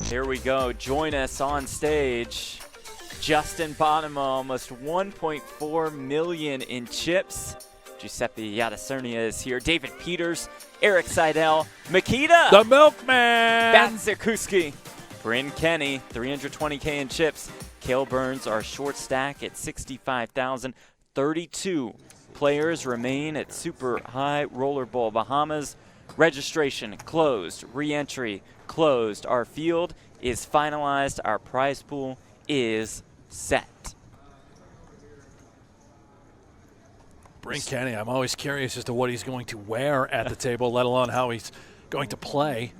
Here we go. Join us on stage. Justin Bonomo, almost 1.4 million in chips. Giuseppe Iadisernia is here. David Peters, Erik Seidel, Mikita, the milkman, Badziakouski, Bryn, Kenney, 320K in chips. Kahle Burns, our short stack at 65,000. 32 players remain at Super High Roller Bowl Bahamas. Registration closed, re-entry closed. Our field is finalized. Our prize pool is set. Bryn Kenney, I'm always curious as to what he's going to wear at the table, let alone how he's going to play.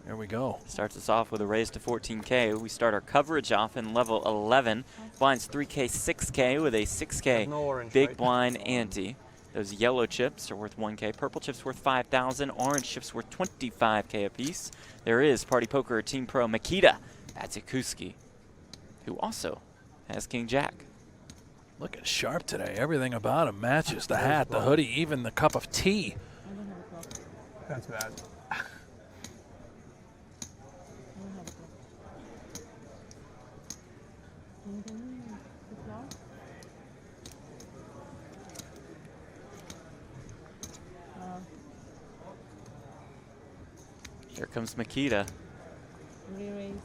There we go. Starts us off with a raise to 14K. We start our coverage off in level 11. Blinds 3K, 6K with a 6K orange, big right? blind ante. Those yellow chips are worth 1K. Purple chips worth 5,000. Orange chips worth 25K apiece. There is Party Poker Team Pro Makita Badziakouski, who also has King Jack. Looking sharp today. Everything about him matches. The hat, the hoodie, even the cup of tea. That's bad. Here comes Makita.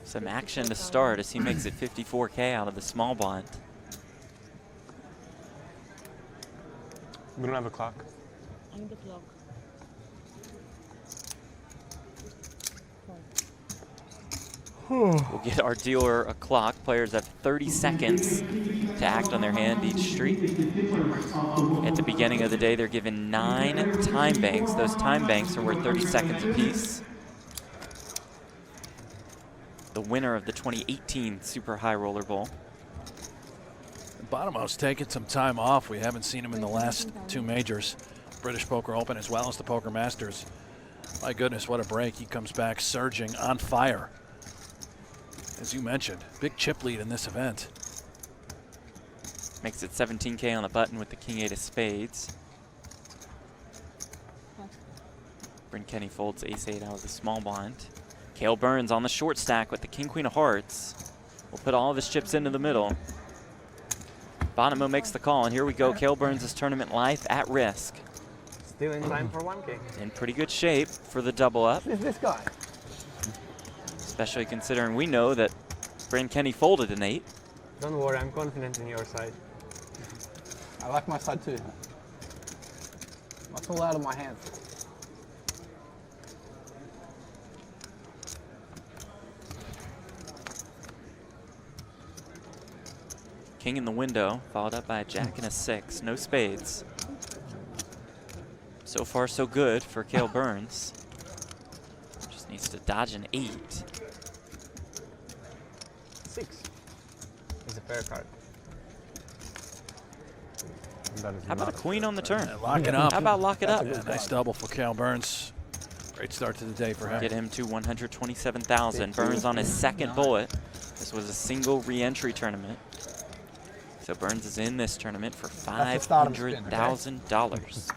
Some action to start as he makes it 54K out of the small blind. We don't have a clock. On the clock. We'll get our dealer a clock. Players have 30 seconds to act on their hand each street. At the beginning of the day, they're given 9 time banks. Those time banks are worth 30 seconds apiece. The winner of the 2018 Super High Roller Bowl. Bonomo's taken some time off. We haven't seen him in the last 2 majors, British Poker Open as well as the Poker Masters. My goodness, what a break. He comes back surging, on fire. As you mentioned, big chip lead in this event. Makes it 17K on the button with the King 8 of spades. Bryn Kenney folds Ace 8 out of the small blind. Kahle Burns on the short stack with the King Queen of Hearts. We'll put all of his chips into the middle. Bonomo makes the call, and here we go. Kahle Burns' tournament life at risk. Still in time for 1K. In pretty good shape for the double up, Who's this guy? especially considering we know that Bryn Kenney folded an 8. Don't worry, I'm confident in your side. I like my side too. Not all out of my hands. King in the window, followed up by a Jack and a 6. No spades. So far, so good for Kahle Burns. Just needs to dodge an 8. 6 is a fair card. How about a queen on the turn? Lock it up. How about lock it up? Yeah, nice double for Kahle Burns. Great start to the day for him. Get him to 127,000. Burns on his second bullet. This was a single re-entry tournament. So Burns is in this tournament for $500,000.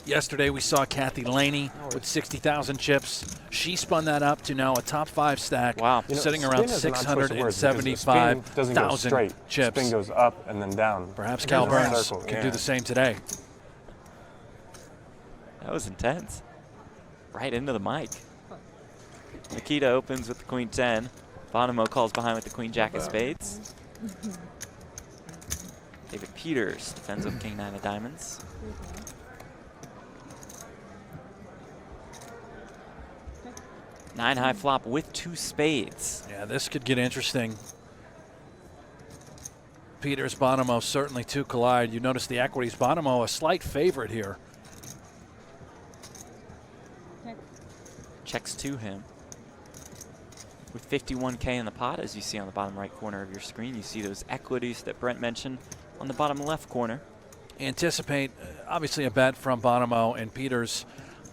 Yesterday we saw Kathy Laney with 60,000 chips. She spun that up to now a top 5 stack. Wow. Sitting around 675,000 chips. Spin goes up and then down. Perhaps Kahle Burns can do the same today. That was intense. Right into the mic. Makita opens with the Queen 10. Bonomo calls behind with the Queen Jack of spades. David Peters defends with King 9 of diamonds. Nine high flop with 2 spades. Yeah, this could get interesting. Peters, Bonomo, certainly 2 collide. You notice the equities. Bonomo a slight favorite here. Checks to him. With 51K in the pot, as you see on the bottom right corner of your screen, you see those equities that Brent mentioned on the bottom left corner. Anticipate, obviously, a bet from Bonomo and Peters.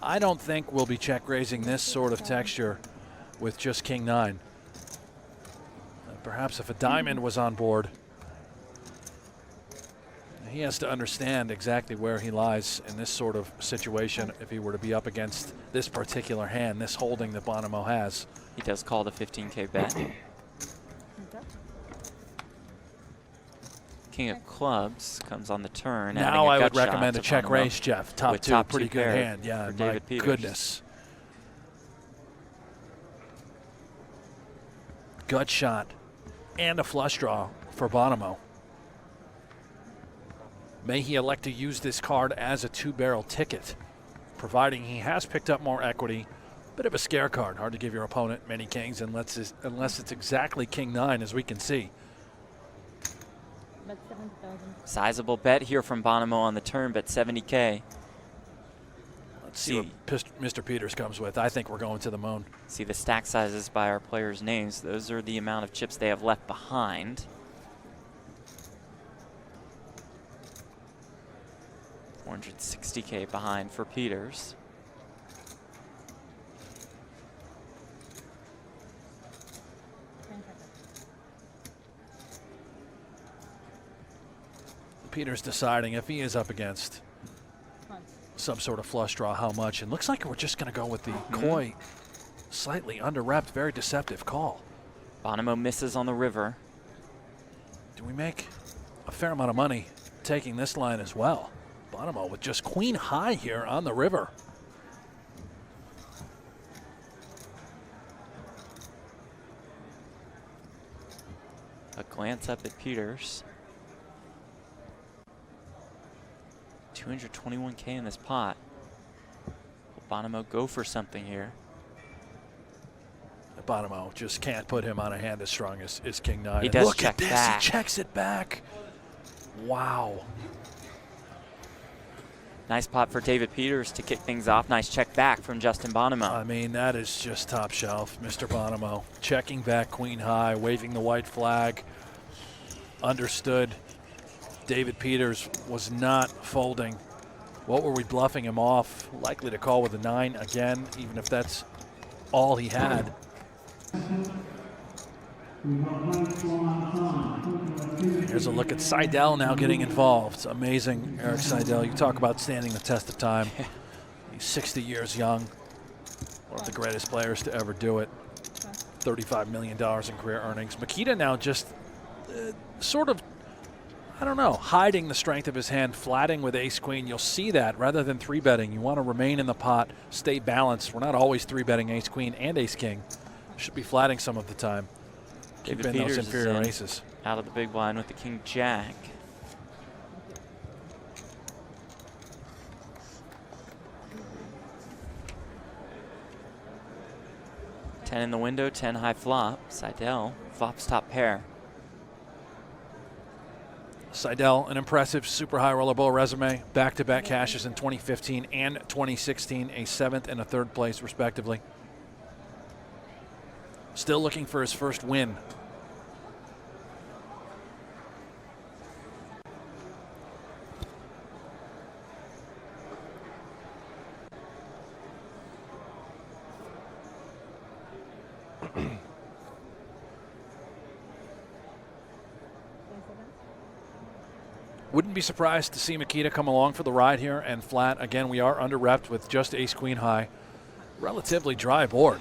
I don't think we'll be check raising this sort of texture with just King 9. Perhaps if a diamond was on board. He has to understand exactly where he lies in this sort of situation if he were to be up against this particular hand, this holding that Bonomo has. He does call the 15K bet. King of clubs comes on the turn. Now I would recommend a check raise, Jeff. Top two, pretty good hand. Yeah, my goodness. Gut shot and a flush draw for Bonomo. May he elect to use this card as a two-barrel ticket, providing he has picked up more equity. Bit of a scare card. Hard to give your opponent many kings unless it's exactly king 9, as we can see. Sizable bet here from Bonomo on the turn, bet 70K. Let's see what Mr. Peters comes with. I think we're going to the moon. See the stack sizes by our players' names. Those are the amount of chips they have left behind. 460K behind for Peters. Peters deciding if he is up against some sort of flush draw, how much. And looks like we're just going to go with the coy, slightly under-repped, very deceptive call. Bonomo misses on the river. Do we make a fair amount of money taking this line as well? Bonomo with just queen high here on the river. A glance up at Peters. 221K in this pot. Will Bonomo go for something here? Bonomo just can't put him on a hand as strong as king 9. He does look check at this, back. He checks it back. Wow. Nice pot for David Peters to kick things off. Nice check back from Justin Bonomo. I mean, that is just top shelf. Mr. Bonomo checking back queen high, waving the white flag. Understood. David Peters was not folding. What were we bluffing him off? Likely to call with a 9 again, even if that's all he had. Here's a look at Seidel now getting involved. Amazing, Erik Seidel. You talk about standing the test of time. He's 60 years young. One of the greatest players to ever do it. $35 million in career earnings. Makita now just sort of, I don't know, hiding the strength of his hand, flatting with ace-queen. You'll see that rather than 3-betting. You want to remain in the pot, stay balanced. We're not always 3-betting ace-queen and ace-king. Should be flatting some of the time. David Keep in Peters those inferior is aces. out of the big blind with the king-jack. Ten in the window, 10 high flop. Seidel flops top pair. Seidel, an impressive super high roller bowl resume. Back-to-back cashes in 2015 and 2016, a 7th and a 3rd place respectively. Still looking for his first win. Wouldn't be surprised to see Makita come along for the ride here and flat. Again, we are under-repped with just ace-queen high. Relatively dry board.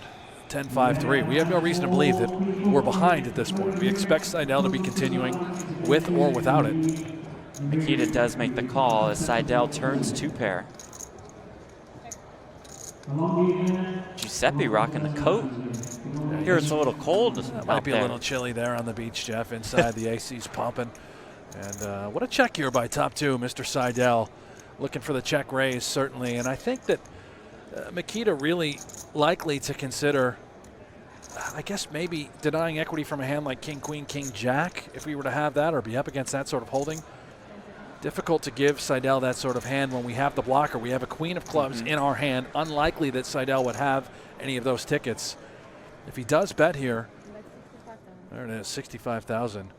10-5-3. We have no reason to believe that we're behind at this point. We expect Seidel to be continuing with or without it. Makita does make the call as Seidel turns 2-pair. Giuseppe rocking the coat. Here it's a little cold. That might be a little chilly there on the beach, Jeff. Inside the AC's pumping. And what a check here by top 2, Mr. Seidel. Looking for the check raise, certainly. And I think that Makita really likely to consider, I guess, maybe denying equity from a hand like king, queen, king, jack, if we were to have that or be up against that sort of holding. Difficult to give Seidel that sort of hand when we have the blocker. We have a queen of clubs in our hand. Unlikely that Seidel would have any of those tickets. If he does bet here, there it is, 65,000.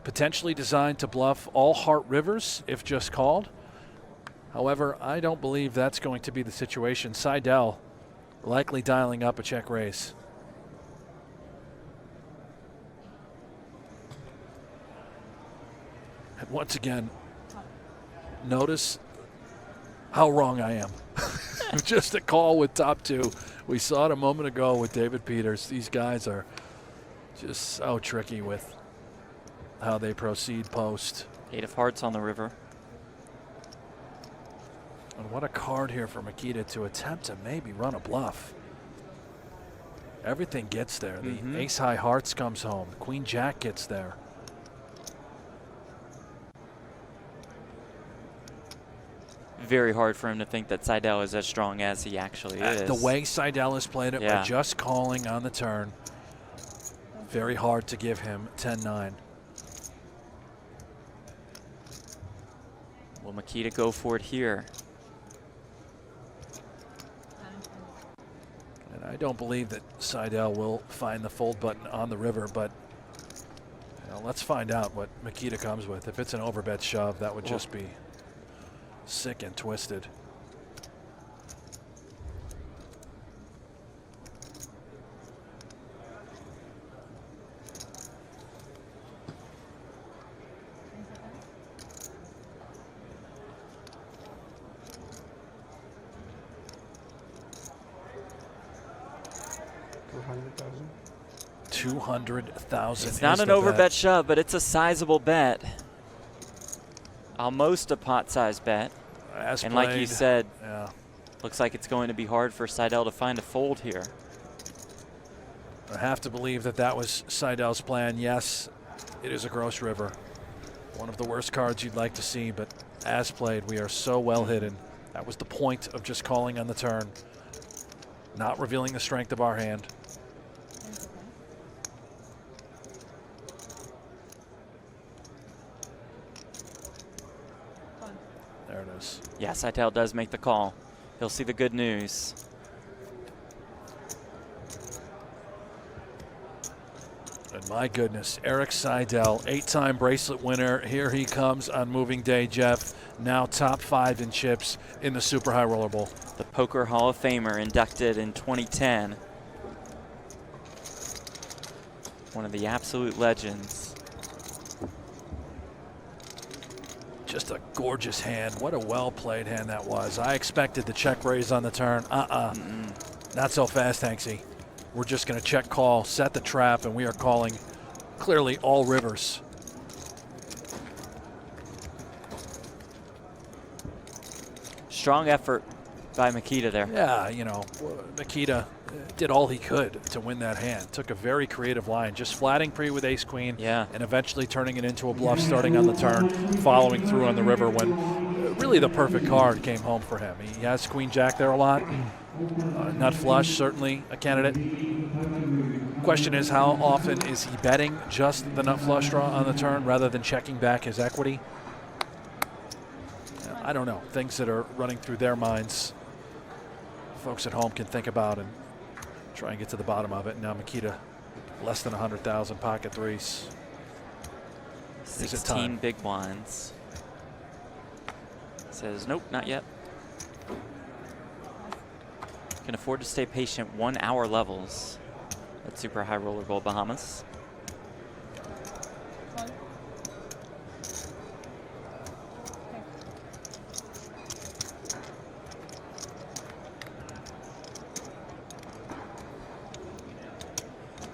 Potentially designed to bluff all heart rivers if just called. However, I don't believe that's going to be the situation. Seidel likely dialing up a check raise. once again, notice how wrong I am. Just a call with top two. We saw it a moment ago with David Peters. These guys are just so tricky with how they proceed post. 8 of hearts on the river. And what a card here for Makita to attempt to maybe run a bluff. Everything gets there. The ace high hearts comes home. Queen jack gets there. Very hard for him to think that Seidel is as strong as he actually is. The way Seidel has played it, by just calling on the turn, very hard to give him 10-9. Will Makita go for it here? And I don't believe that Seidel will find the fold button on the river, but let's find out what Makita comes with. If it's an overbet shove, that would just be sick and twisted. $200,000. It's not an overbet shove, but it's a sizable bet. Almost a pot-sized bet. And like you said, looks like it's going to be hard for Seidel to find a fold here. I have to believe that that was Seidel's plan. Yes, it is a gross river. One of the worst cards you'd like to see, but as played, we are so well hidden. That was the point of just calling on the turn, not revealing the strength of our hand. There it is. Yeah, Seidel does make the call. He'll see the good news. And my goodness, Erik Seidel, 8-time bracelet winner. Here he comes on moving day, Jeff. Now top 5 in chips in the Super High Roller Bowl. The Poker Hall of Famer, inducted in 2010. One of the absolute legends. Just a gorgeous hand. What a well-played hand that was. I expected the check raise on the turn. Not so fast, Hanksy. We're just going to check call, set the trap, and we are calling clearly all rivers. Strong effort by Makita there. Yeah, you know, Makita did all he could to win that hand. Took a very creative line, just flatting pre with ace-queen, and eventually turning it into a bluff starting on the turn, following through on the river when really the perfect card came home for him. He has queen-jack there a lot. Nut flush, certainly a candidate. Question is, how often is he betting just the nut flush draw on the turn rather than checking back his equity? I don't know. Things that are running through their minds, folks at home can think about and try and get to the bottom of it. Now Makita, less than 100,000 pocket threes. 16 big blinds. Says, nope, not yet. Can afford to stay patient. 1 hour levels at Super High Roller Bowl Bahamas.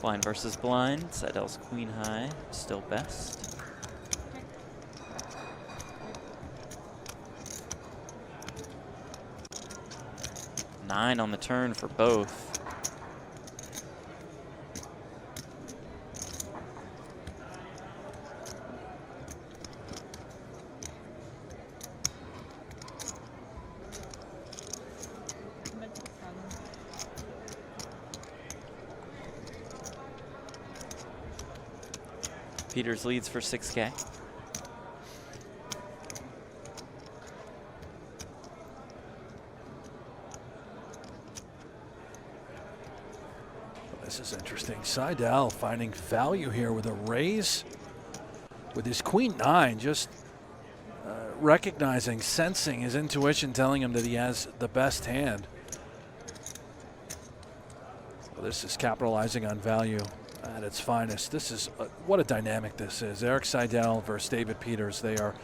Blind versus blind. Seidel's queen high, still best. Nine on the turn for both. Peters leads for 6K. This is interesting. Seidel finding value here with a raise with his queen-9, just recognizing, sensing his intuition telling him that he has the best hand. So this is capitalizing on value. at its finest. This is what a dynamic this is. Erik Seidel versus David Peters. They are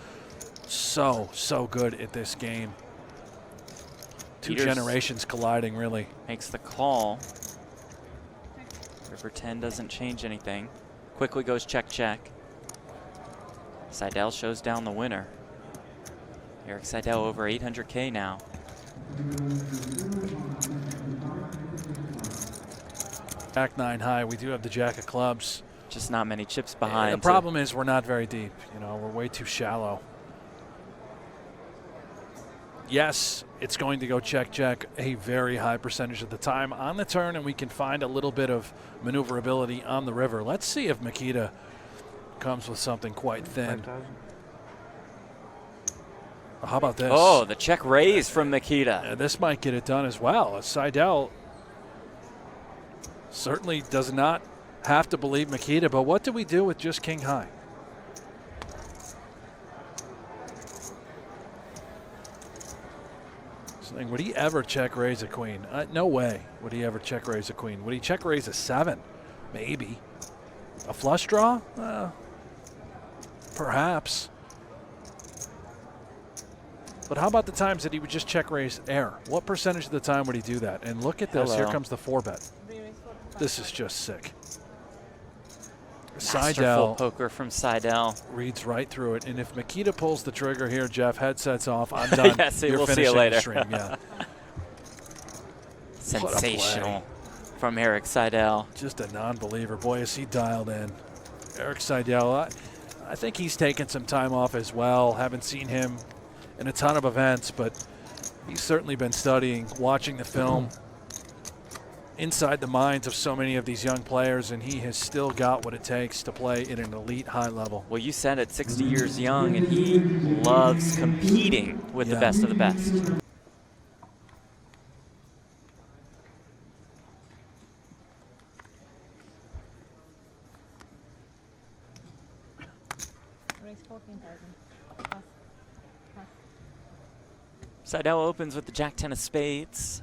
so good at this game. Two Peters generations colliding, really. makes the call. River 10 doesn't change anything. Quickly goes check, check. Seidel shows down the winner. Erik Seidel over 800K now. Jack 9 high. We do have the jack of clubs. Just not many chips behind. The problem is we're not very deep. You know, we're way too shallow. Yes, it's going to go check, check a very high percentage of the time on the turn, and we can find a little bit of maneuverability on the river. Let's see if Makita comes with something quite thin. 5,000. How about this? Oh, the check raise from Makita. This might get it done as well. Seidel certainly does not have to believe Makita, but what do we do with just king high? Would he ever check raise a queen? No way would he ever check raise a queen. Would he check raise a 7? Maybe. A flush draw? Perhaps. But how about the times that he would just check raise air? What percentage of the time would he do that? And look at this. Hello. Here comes the 4-bet. This is just sick. Masterful Seidel poker from Seidel. reads right through it. And if Makita pulls the trigger here, Jeff, headsets off. I'm done. Yes, You're we'll see you finishing the later. stream, yeah. Sensational from Erik Seidel. Just a non-believer. Boy, is he dialed in. Erik Seidel, I think he's taken some time off as well. Haven't seen him in a ton of events, but he's certainly been studying, watching the film, inside the minds of so many of these young players, and he has still got what it takes to play at an elite high level. Well, you said at 60 years young, and he loves competing with the best of the best. Seidel opens with the Jack 10 of spades.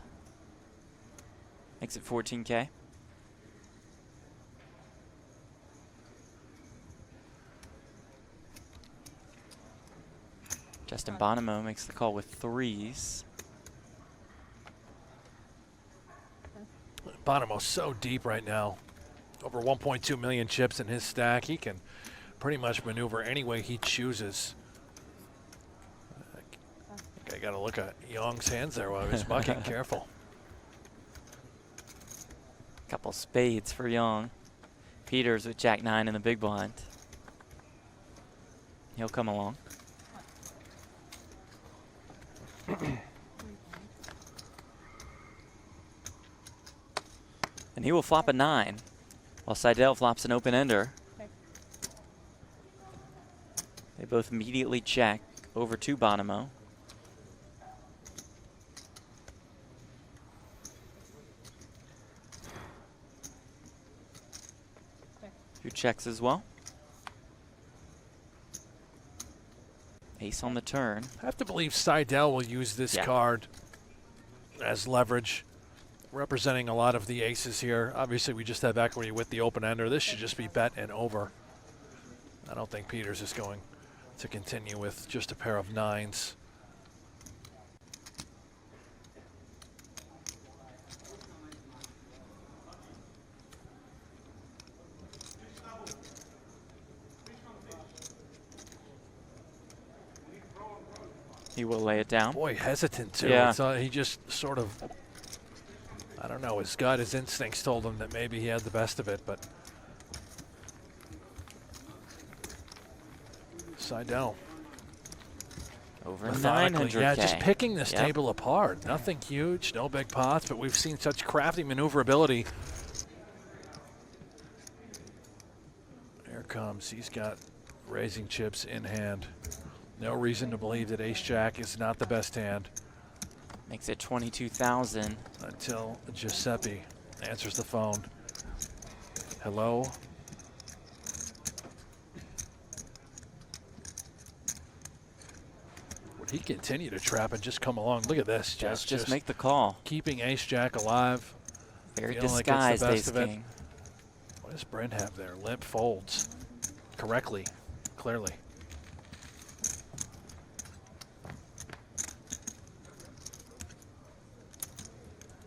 Makes it 14K. Justin Bonomo makes the call with threes. Bonomo's so deep right now. Over 1.2 million chips in his stack. He can pretty much maneuver any way he chooses. I got to look at Young's hands there while he was mucking. Careful. Couple spades for Young. Peters with Jack 9 in the big blind. He'll come along. And he will flop a 9, while Seidel flops an open-ender. They both immediately check over to Bonomo. Who checks as well. Ace on the turn. I have to believe Seidel will use this card as leverage, representing a lot of the aces here. Obviously, we just have equity with the open-ender. This should just be bet and over. I don't think Peters is going to continue with just a pair of 9s. He will lay it down. Boy, hesitant too. Yeah. He just sort of, I don't know, his gut, his instincts told him that maybe he had the best of it, but Seidel. Over Methodically, 900K. yeah, just picking this table apart. Nothing huge, no big pots, but we've seen such crafty maneuverability. Here comes, he's got raising chips in hand. No reason to believe that ace-jack is not the best hand. Makes it 22,000. Until Giuseppe answers the phone. Hello? Would he continue to trap and just come along? Look at this. Just make the call. Keeping ace-jack alive. Very Feeling disguised like it's the best ace of it. king. What does Bryn have there? Limp folds correctly, clearly.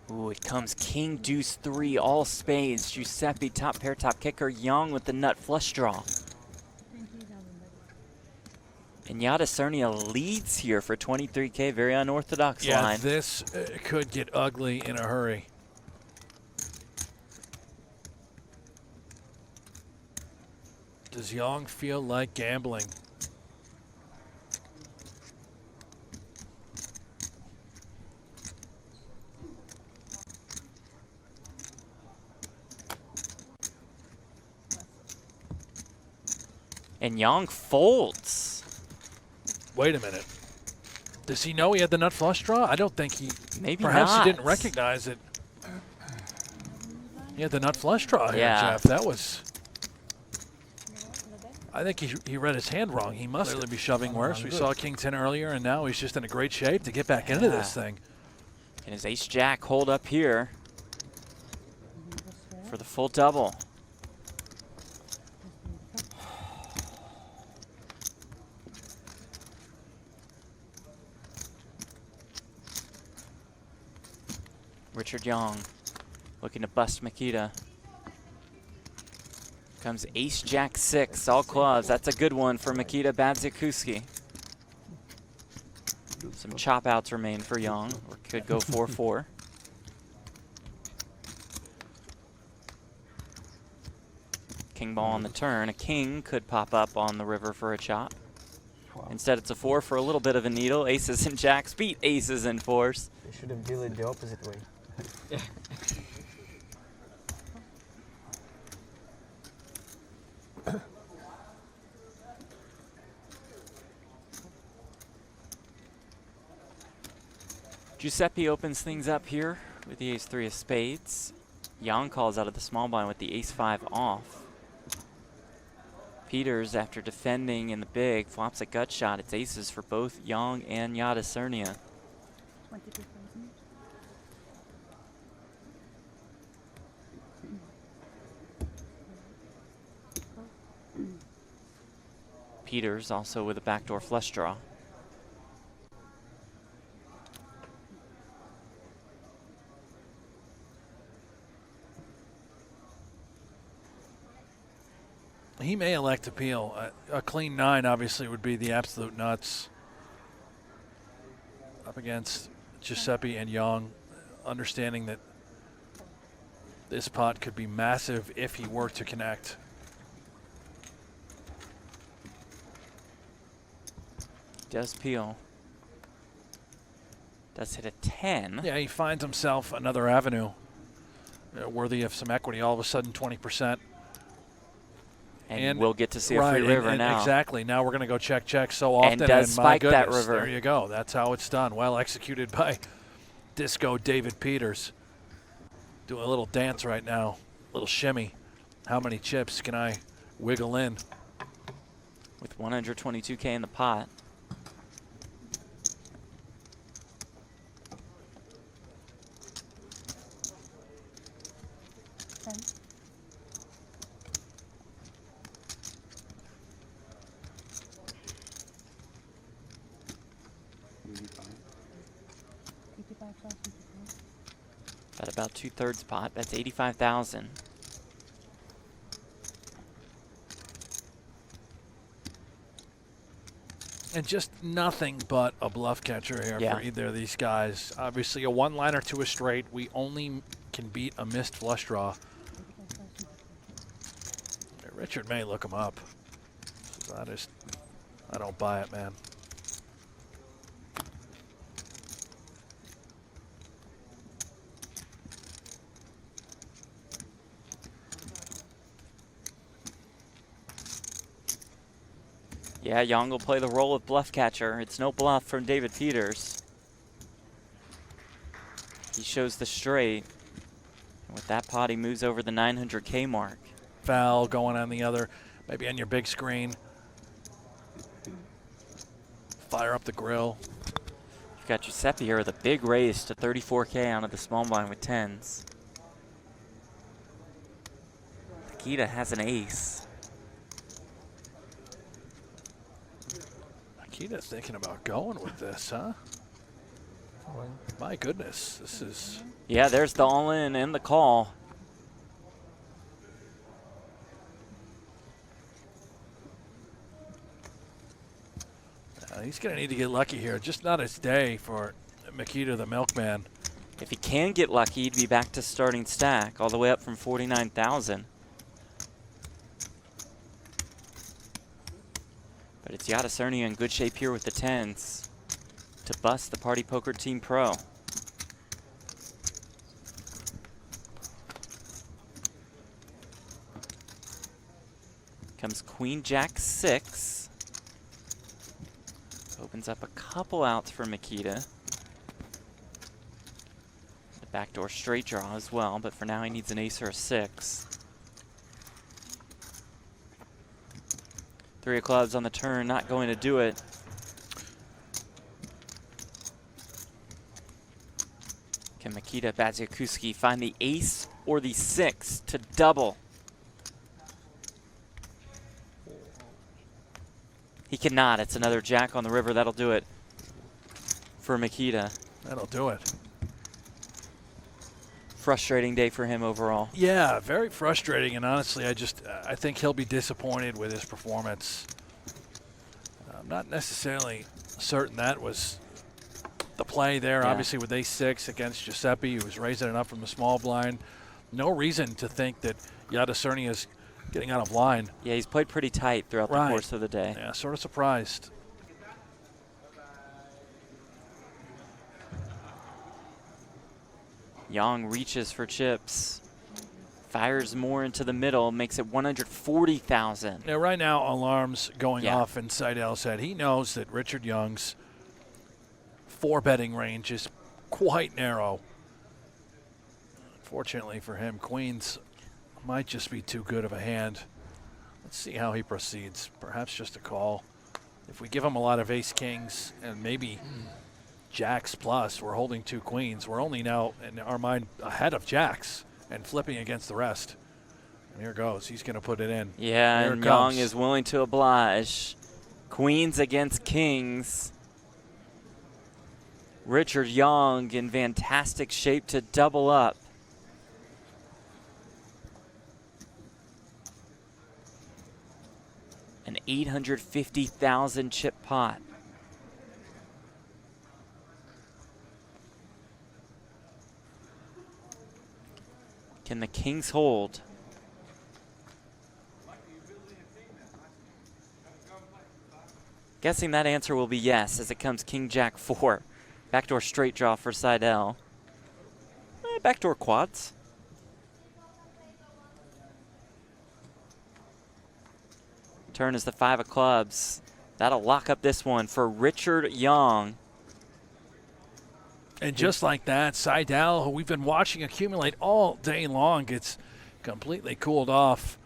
Ooh, it comes king, deuce, 3, all spades. Giuseppe, top pair, top kicker. Young with the nut flush draw. And Iadisernia leads here for 23K, very unorthodox line. Yeah, this could get ugly in a hurry. Does Young feel like gambling? And Young folds. Wait a minute. Does he know he had the nut flush draw? I don't think he. Maybe perhaps not. he didn't recognize it. He had the nut flush draw here, Yeah. Jeff. That was. I think he read his hand wrong. He must really be shoving worse. We saw King 10 earlier, and now he's just in a great shape to get back into this thing. And his ace jack hold up here for the full double. Richard Young looking to bust Makita. Comes ace jack 6, all clubs. That's a good one for Makita Badziakouski. Some chop outs remain for Young, or could go 4-4. King ball on the turn. A king could pop up on the river for a chop. Instead, it's a 4 for a little bit of a needle. Aces and jacks beat aces and 4s. They should have dealt it the opposite way. Giuseppe opens things up here with the ace-3 of spades. Young calls out of the small blind with the ace-5 off. Peters, after defending in the big, flops a gut shot. It's aces for both Young and Iadisernia. Peters also with a backdoor flush draw. He may elect appeal. A clean 9 obviously would be the absolute nuts. Up against Giuseppe and Young, understanding that this pot could be massive if he were to connect. Does peel. Does hit a 10. Yeah, he finds himself another avenue worthy of some equity. All of a sudden, 20%. And we'll get to see a free river now. Exactly. Now we're going to go check, check so often. And does my spike that goodness, river. There you go. That's how it's done. Well executed by Disco David Peters. Doing a little dance right now. Little shimmy. How many chips can I wiggle in? With 122K in the pot. At about 2/3 pot, that's 85,000. And just nothing but a bluff catcher here for either of these guys. Obviously a one-liner to a straight. We only can beat a missed flush draw. Richard may look him up. I don't buy it, man. Yeah, Young will play the role of bluff catcher. It's no bluff from David Peters. He shows the straight. And with that pot, he moves over the 900K mark. Foul going on the other, maybe on your big screen. Fire up the grill. You've got Giuseppe here with a big raise to 34K onto the small blind with 10s. The Makita has an ace. Makita's thinking about going with this, huh? My goodness, this is... Yeah, there's the all-in and the call. He's going to need to get lucky here. Just not his day for Mikita, the milkman. If he can get lucky, he'd be back to starting stack, all the way up from 49,000. But it's Iadisernia in good shape here with the 10s to bust the Party Poker Team Pro. Comes Queen Jack 6. Opens up a couple outs for Makita. The backdoor straight draw as well, but for now he needs an ace or a 6. 3 of clubs on the turn, not going to do it. Can Makita Badziakouski find the ace or the 6 to double? He cannot. It's another jack on the river. That'll do it for Makita. That'll do it. Frustrating day for him overall. Yeah, very frustrating, and honestly, I think he'll be disappointed with his performance. I'm not necessarily certain that was the play there. Yeah. Obviously, with ace-6 against Giuseppe, who was raising it up from the small blind. No reason to think that Iadisernia is getting out of line. Yeah, he's played pretty tight throughout the course of the day. Yeah, sort of surprised. Yang reaches for chips. Fires more into the middle, makes it 140,000. Yeah, right now, alarms going Yeah. off in Seidel's head. He knows that Richard Young's 4-betting range is quite narrow. Fortunately for him, queens might just be too good of a hand. Let's see how he proceeds. Perhaps just a call. If we give him a lot of ace-kings and maybe jacks plus, we're holding 2 queens. We're only now, in our mind, ahead of jacks and flipping against the rest. And here goes. He's going to put it in. Yeah, Here and it Yang comes. is willing to oblige. Queens against kings. Richard Yang in fantastic shape to double up. An 850,000 chip pot. Can the kings hold? Guessing that answer will be yes, as it comes King Jack 4. Backdoor straight draw for Seidel. Backdoor quads. Turn is the 5 of clubs. That'll lock up this one for Richard Yang. And just like that, Seidel, who we've been watching accumulate all day long, gets completely cooled off.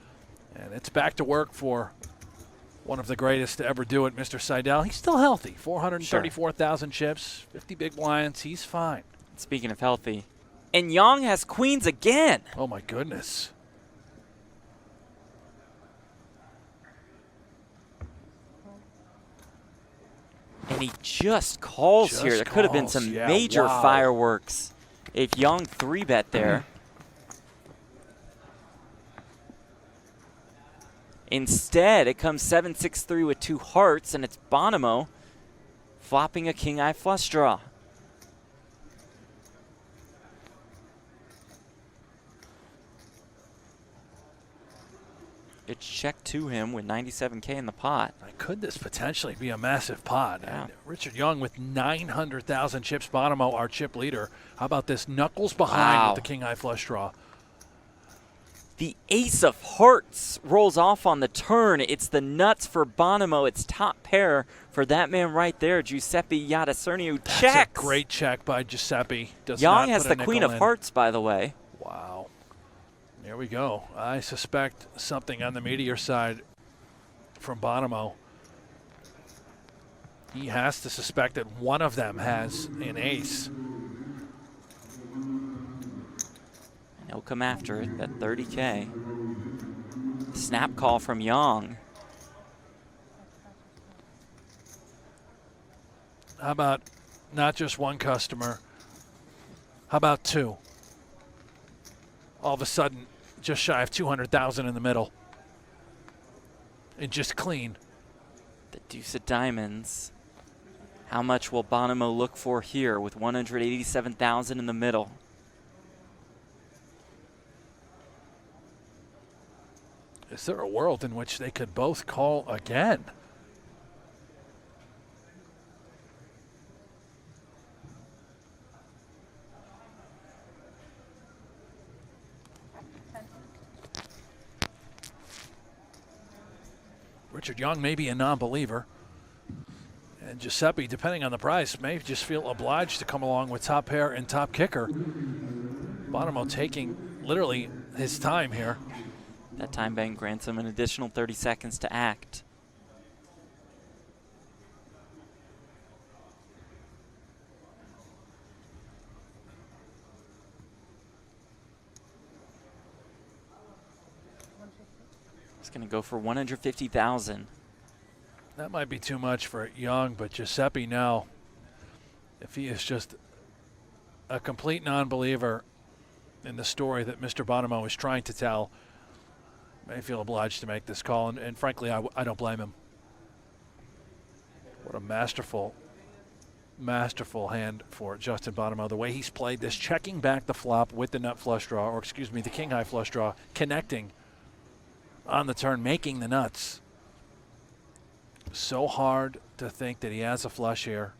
And it's back to work for one of the greatest to ever do it, Mr. Seidel. He's still healthy. 434,000 chips, 50 big blinds. He's fine. Speaking of healthy. And Yang has queens again. Oh, my goodness. And he just calls here. There could have been some major fireworks if Yang 3-bet there. Instead, it comes 7-6-3 with 2 hearts, and it's Bonomo flopping a king-eye flush draw. It's check to him with 97K in the pot. Could this potentially be a massive pot? Yeah. And Richard Young with 900,000 chips. Bonomo, our chip leader. How about this? Knuckles behind with the king-eye flush draw. The ace of hearts rolls off on the turn. It's the nuts for Bonomo. It's top pair for that man right there, Giuseppe Iadisernia, who checks. That's a great check by Giuseppe. Yang has the queen of hearts, by the way. Wow. There we go. I suspect something on the meteor side from Bonomo. He has to suspect that one of them has an ace. He'll come after it, that 30K. Snap call from Young. How about not just one customer? How about two? All of a sudden, just shy of 200,000 in the middle. And just clean. The deuce of diamonds. How much will Bonomo look for here with 187,000 in the middle? Is there a world in which they could both call again? Richard Young may be a non-believer. And Giuseppe, depending on the price, may just feel obliged to come along with top pair and top kicker. Bonomo taking literally his time here. That time bank grants him an additional 30 seconds to act. He's going to go for 150,000. That might be too much for Young, but Giuseppe now, if he is just a complete non-believer in the story that Mr. Bonomo is trying to tell, may feel obliged to make this call, and frankly, I don't blame him. What a masterful, masterful hand for Justin Bonomo. The way he's played this, checking back the flop with the nut flush draw, or excuse me, the king high flush draw, connecting on the turn, making the nuts. So hard to think that he has a flush here.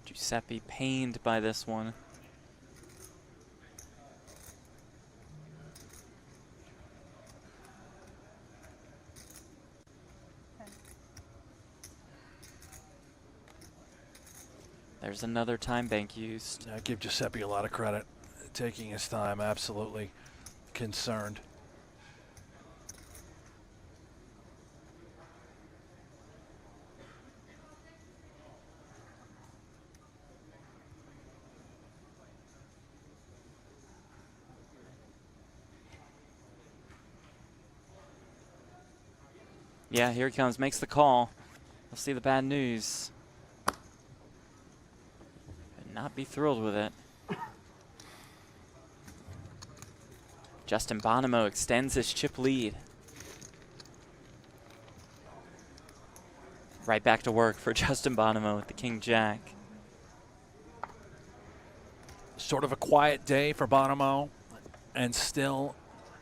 Giuseppe pained by this one. There's another time bank used. I give Giuseppe a lot of credit. Taking his time, absolutely concerned. Yeah, here he comes, makes the call. We'll see the bad news. Would not be thrilled with it. Justin Bonomo extends his chip lead. Right back to work for Justin Bonomo with the King Jack. Sort of a quiet day for Bonomo, and still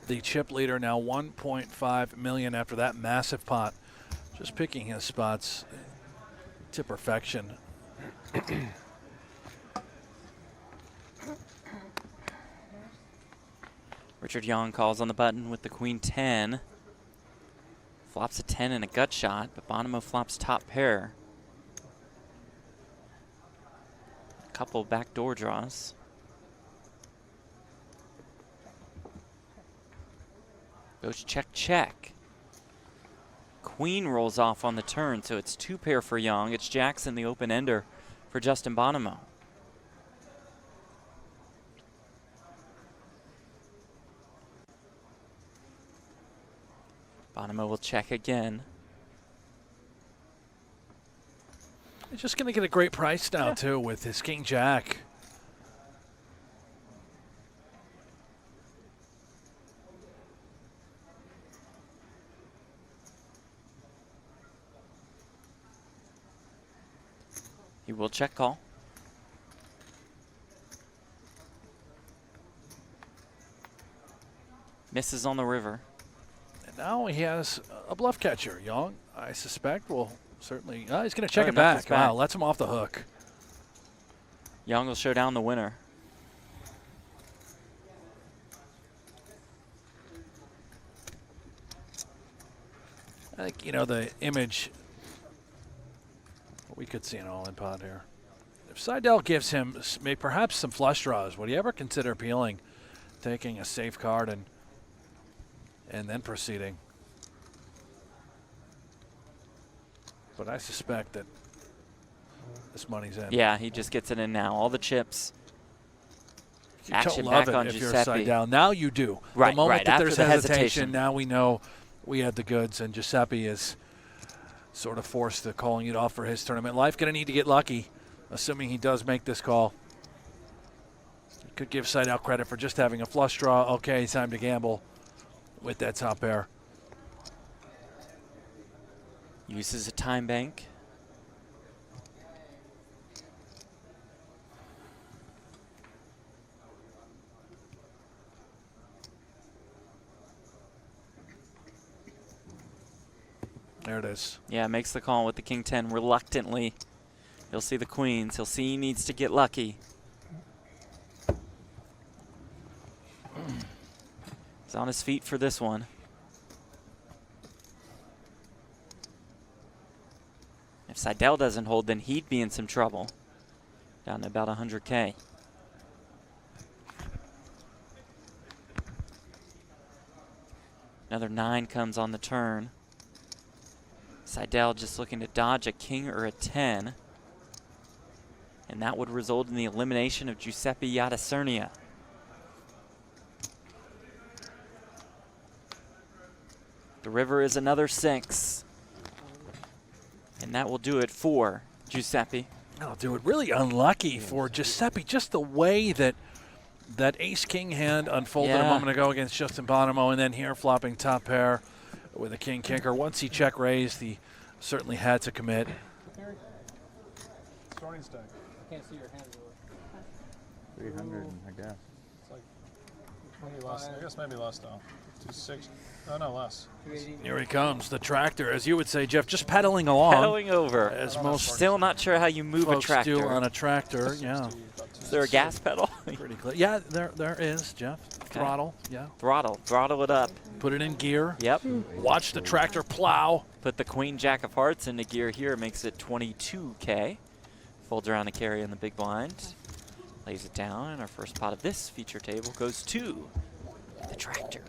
the chip leader, now 1.5 million after that massive pot. Just picking his spots to perfection. Richard Young calls on the button with the Queen 10. Flops a 10 and a gut shot, but Bonomo flops top pair. A couple backdoor draws. Goes check, check. Queen rolls off on the turn, so it's two pair for Young. It's Jackson, the open ender for Justin Bonomo. Bonomo will check again. He's just going to get a great price now, too, with his King Jack. He will check call. Misses on the river. And now he has a bluff catcher. Young, I suspect, will certainly... he's going to check it enough, back. Wow, lets him off the hook. Young will show down the winner. I think, you know, the image... we could see an all-in pot here. If Seidel gives him perhaps some flush draws, would he ever consider peeling, taking a safe card and then proceeding? But I suspect that this money's in. Yeah, he just gets it in now. All the chips. You Action don't love back it on if you're Giuseppe. Seidel. Now you do. Right, the moment right. that After there's the hesitation, now we know we had the goods, and Giuseppe is sort of forced to calling it off for his tournament life. Going to need to get lucky, assuming he does make this call. He could give Seidel credit for just having a flush draw. Okay, time to gamble with that top pair. Uses a time bank. There it is. Yeah, makes the call with the king 10 reluctantly. He'll see the queens. He'll see he needs to get lucky. He's on his feet for this one. If Seidel doesn't hold, then he'd be in some trouble. Down to about 100K. Another 9 comes on the turn. Seidel just looking to dodge a king or a 10. And that would result in the elimination of Giuseppe Iadisernia. The river is another 6. And that will do it for Giuseppe. That'll do it. Really unlucky for Giuseppe, just the way that that ace-king hand unfolded a moment ago against Justin Bonomo, and then here flopping top pair with a king kicker. Once he check raised, he certainly had to commit. Starting stack. I can't see your hands. 300, I guess. It's like maybe less. I guess maybe less though. 260. Oh no, less. Here he comes, the tractor, as you would say, Jeff, just pedaling along. Pedaling over. As most Still not sure how you move a folks tractor. do on a tractor. Yeah, Is there a gas pedal? pretty clear. Yeah, there is, Jeff. Okay. Throttle, yeah. Throttle it up. Put it in gear. Yep. Watch the tractor plow. Put the queen jack of hearts into gear here. Makes it 22K. Folds around the carry on the big blind. Lays it down, and our first pot of this feature table goes to the tractor.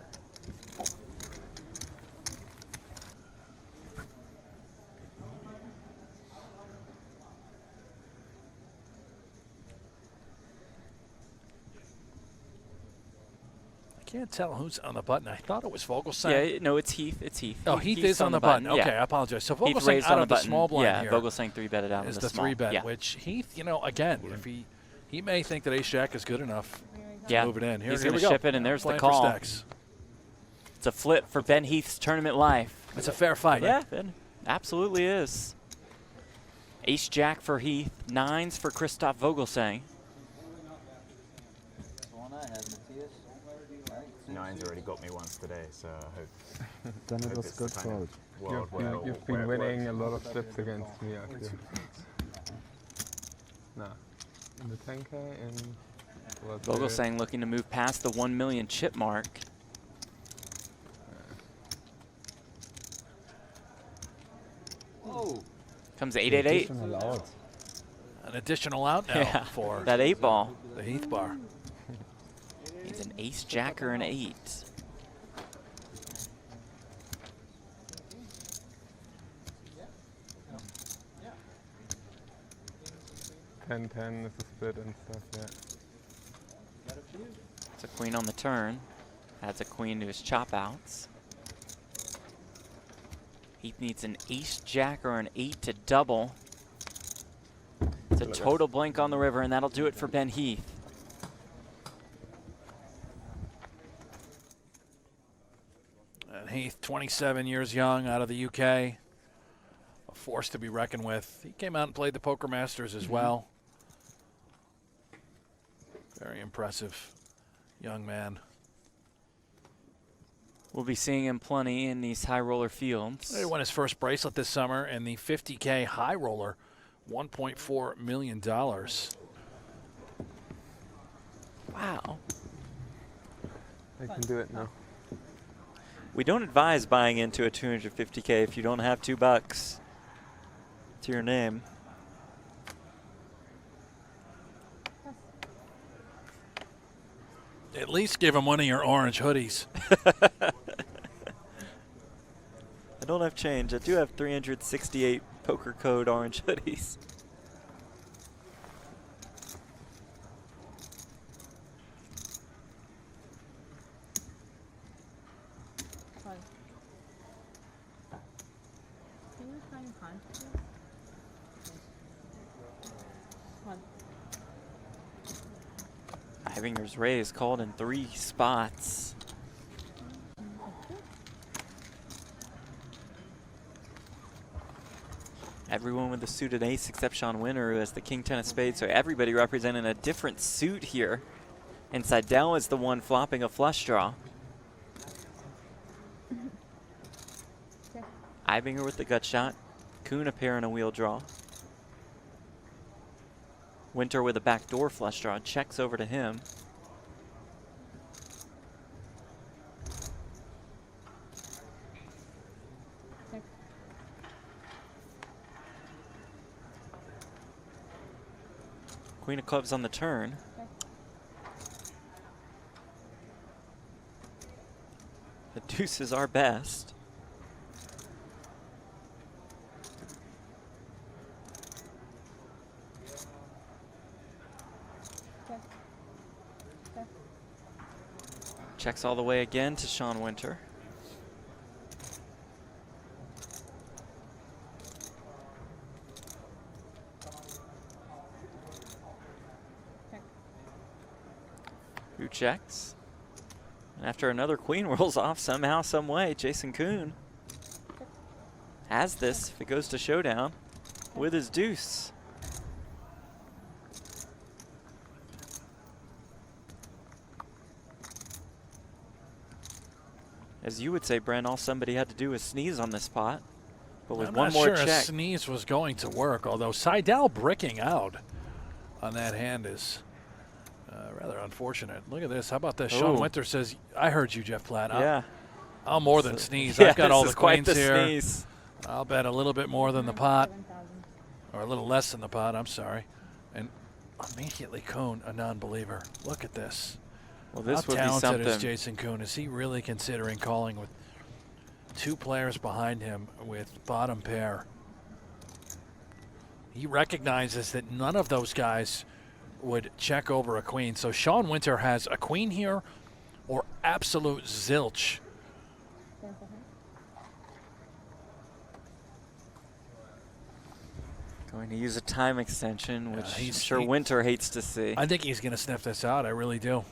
Can't tell who's on the button. I thought it was Vogelsang. Yeah, no, it's Heath. It's Heath. Oh, Heath is on the button. Okay, Yeah. I apologize. So Heath Vogelsang raised out on of the the button. small blind Yeah, here Vogelsang 3-betted out is of the small. 3-bet, Yeah. which Heath, you know, again, if he may think that ace-jack is good enough to Yeah. move it in. Here, He's here going we to go. ship it, and there's the Playing for call. stacks. It's a flip for Ben Heath's tournament life. It's a fair fight. Yeah, Ben absolutely is. Ace-jack for Heath. 9s for Christoph Vogelsang. Nine's already got me once today, so I hope. Then it hope was it's good the kind called. of world where You've where been it winning a works. lot of chips against me, I feel. Nah. In the 10K and what period? Vogelsang looking to move past the 1 million chip mark. Comes 888. Additional out. An additional out now Yeah, for that 8 ball. the Heath bar. Needs an ace-jack or an 8. Ten is a split and stuff, yeah. It's a queen on the turn. Adds a queen to his chop outs. Heath needs an ace-jack or an 8 to double. It's a total blank on the river, and that'll do it for Ben Heath. And Heath, 27 years young, out of the UK. A force to be reckoned with. He came out and played the Poker Masters as well. Very impressive young man. We'll be seeing him plenty in these high roller fields. He won his first bracelet this summer in the 50K high roller, $1.4 million. Wow. I can do it now. We don't advise buying into a 250K if you don't have $2 to your name. At least give him one of your orange hoodies. I don't have change. I do have 368 Poker code orange hoodies. Ibinger's raise called in 3 spots. Everyone with the suited ace except Sean Winter, who has the king 10 of spades. So everybody representing a different suit here. And Seidel is the one flopping a flush draw. Ibinger with the gut shot. Koon a pair and a wheel draw. Winter with a backdoor flush draw. Checks over to him. Queen of clubs on the turn. The deuce is our best. Checks all the way again to Sean Winter. Who checks? And after another queen rolls off somehow, some way, Jason Koon has this if it goes to showdown with his deuce. As you would say, Bryn, all somebody had to do was sneeze on this pot. But with one more I'm not sure check, a sneeze was going to work, although Seidel bricking out on that hand is rather unfortunate. Look at this. How about this? Sean Winter says, I heard you, Jeff Platt. yeah. I'll more than sneeze. Yeah, I've got all this the is quite queens the here. sneeze. I'll bet a little bit more than the pot, or a little less than the pot, I'm sorry. And immediately Koon, a non-believer. Look at this. Well, this How would be talented something. is Jason Koon? Is he really considering calling with 2 players behind him with bottom pair? He recognizes that none of those guys would check over a queen. So Sean Winter has a queen here or absolute zilch. Going to use a time extension, which I'm he's- sure Winter hates to see. I think he's going to sniff this out. I really do.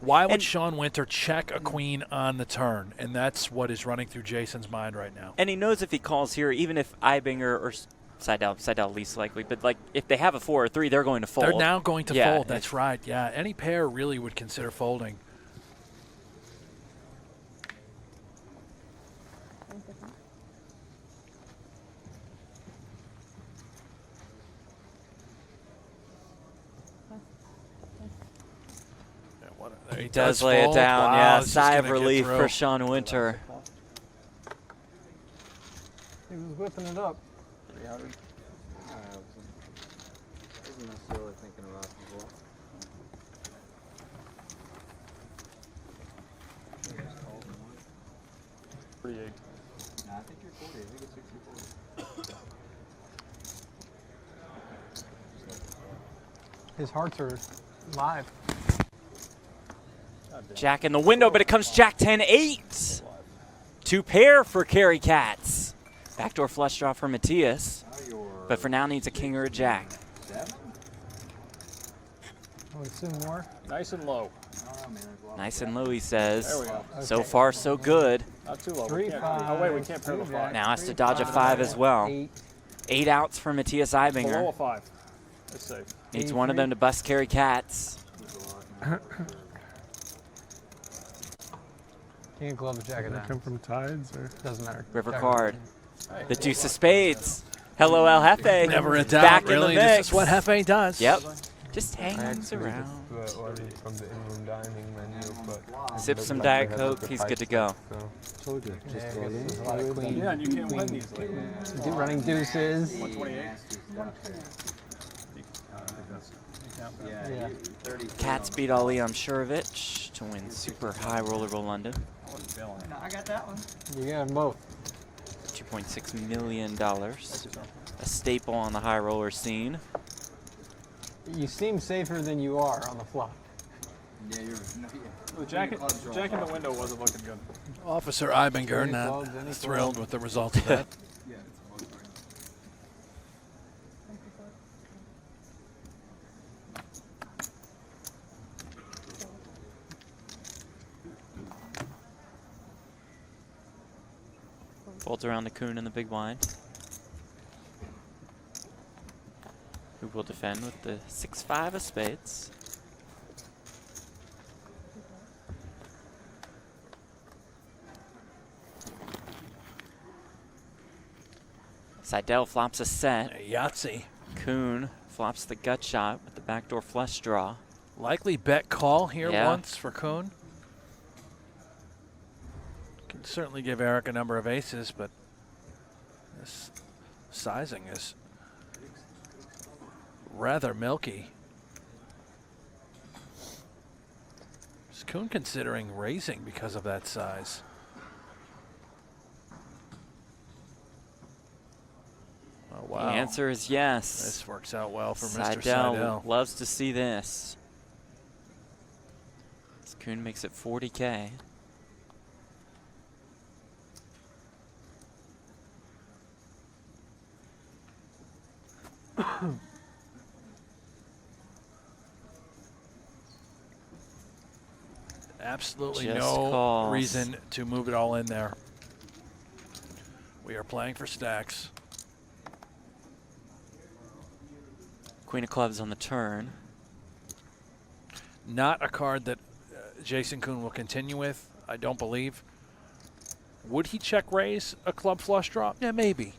Why would And- Sean Winter check a queen on the turn? And that's what is running through Jason's mind right now. And he knows if he calls here, even if Ibinger or Seidel least likely, but like if they have a 4 or 3, they're going to fold. They're now going to Yeah, fold. That's right. Yeah, any pair really would consider folding. Yeah, there He does lay it fold. down, Wow, yeah. this is Sigh of gonna get relief through. for Sean Winter. He was whipping it up. 300. I wasn't necessarily thinking about it as well. Nah, I think you're 40. I think it's 60-40. His hearts are live. Jack in the window, but it comes Jack 10-8. 2 pair for Kerry Katz. Backdoor flush draw for Matthias, but for now needs a king or a jack. I would assume more. Nice and low. Nice and low, he says. There we go. So far, so good. Not too low. 3, We can't- 5. Oh, wait, we can't pair the 5. Now has to dodge a 5 as well. 8. 8 outs for Matthias Below a Ibinger. 5. That's safe. Needs one of them to bust Kerry Katz. Can't glove a jacket Does that come down. from tides or? Doesn't matter. River Jack card. down. The deuce of spades. Hello, El Jefe. Never in doubt, Back really. in the mix. This is what Hefe does. Yep. Just hangs around. Ordered from the in-room dining menu, but Sip some Diet Coke, he's good to go. Told you. Yeah, I guess there's a lot of queen. Yeah, and you can't win these. Running deuces. 128. Yeah. Katz beat Ali Amshurovich to win Super High Roller Bowl London. You got them both. $2.6 million. A staple on the high roller scene. You seem safer than you are on the flop. Yeah, you're. No, yeah. The jack in the window wasn't looking good. Officer Ibinger Any not clubs, any thrilled clubs? with the result of that. Yeah, it's a lot better. Folds around the Koon in the big blind. Who will defend with the 6-5 of spades. Seidel flops a set. A Yahtzee. Koon flops the gut shot with the backdoor flush draw. Likely bet call here Yeah. once for Koon. Can certainly give Erik a number of aces, but this sizing is rather milky. Is Koon considering raising because of that size? Oh, wow. The answer is yes. This works out well for Mr. Seidel Seidel. loves to see this. This Koon makes it 40K. Absolutely Just no calls. reason to move it all in there. We are playing for stacks. Queen of clubs on the turn. Not a card that Jason Koon will continue with, I don't believe. Would he check raise a club flush draw? Yeah, maybe.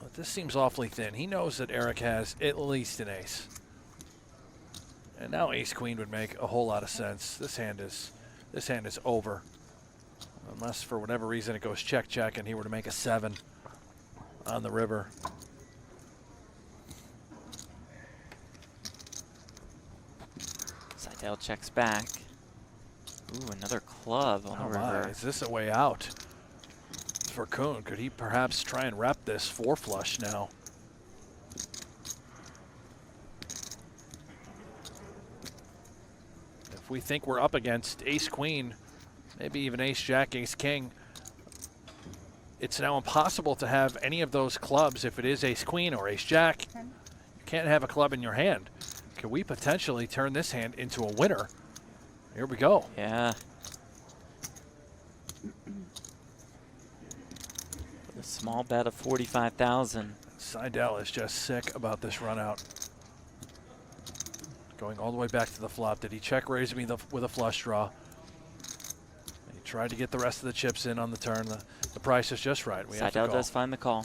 But this seems awfully thin. He knows that Erik has at least an ace. And now ace queen would make a whole lot of sense. This hand is over. Unless for whatever reason it goes check check and he were to make a 7 on the river. Seidel checks back. Ooh, another club on Oh the my, river. is this a way out for Koon? Could he perhaps try and rep this 4 flush now? If we think we're up against ace queen, maybe even ace jack, ace king, it's now impossible to have any of those clubs if it is ace queen or ace jack. You can't have a club in your hand. Could we potentially turn this hand into a winner? Here we go. Yeah. With a small bet of 45,000. Seidel is just sick about this run out. Going all the way back to the flop. Did he check raise me with a flush draw? He tried to get the rest of the chips in on the turn. The price is just right. We have to Seidel call. does find the call.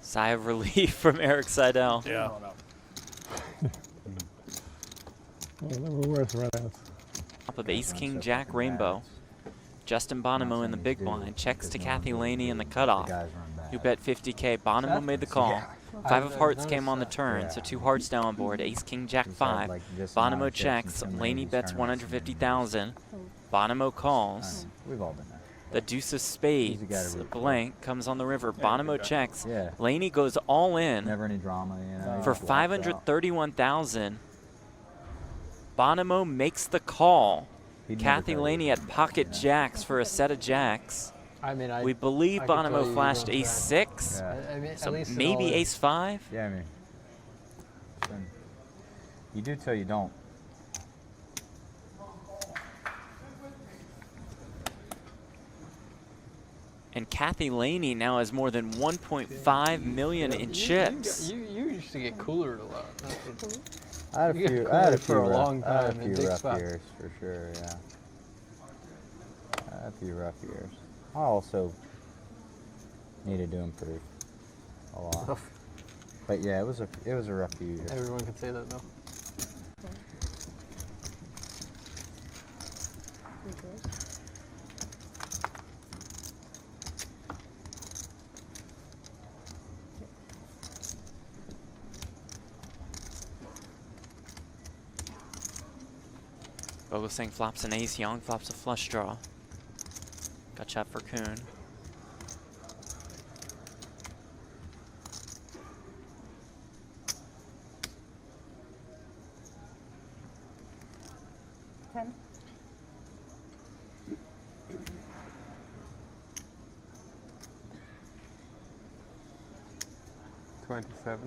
Sigh of relief from Erik Seidel. Yeah. Well, they were worth runouts. Top of ace king jack rainbow. Justin Bonomo in the big blind checks to Kathy Laney in the cutoff. Who bet 50K. Bonomo made the call. 5 of hearts came on the turn, so 2 hearts now on board. Ace king jack 5. Bonomo checks. Laney bets 150,000. Bonomo calls. We've all been there. The deuce of spades, blank, comes on the river. Bonomo checks. Yeah. Laney goes all in Never any drama, you know. for 531,000. Bonomo makes the call. Kathy Laney at pocket jacks for a set of jacks. I mean, We believe I could tell Bonomo you flashed don't ace track. 6, Yeah. I mean, so at least in maybe all in. ace 5. Yeah, I mean, then you do till you don't. And Kathy Laney now has more than 1.5 million in chips. You used to get cooler a lot. That's what- I had a You few. got I had a cooler few for a rough, long I had a time in few big rough spots. years for sure. Yeah. I had a few rough years. I also needed to improve a lot. But yeah, it was a rough few years. Everyone can say that though. Vogelsang flops an ace, Young flops a flush draw. Got shot for Koon. $27.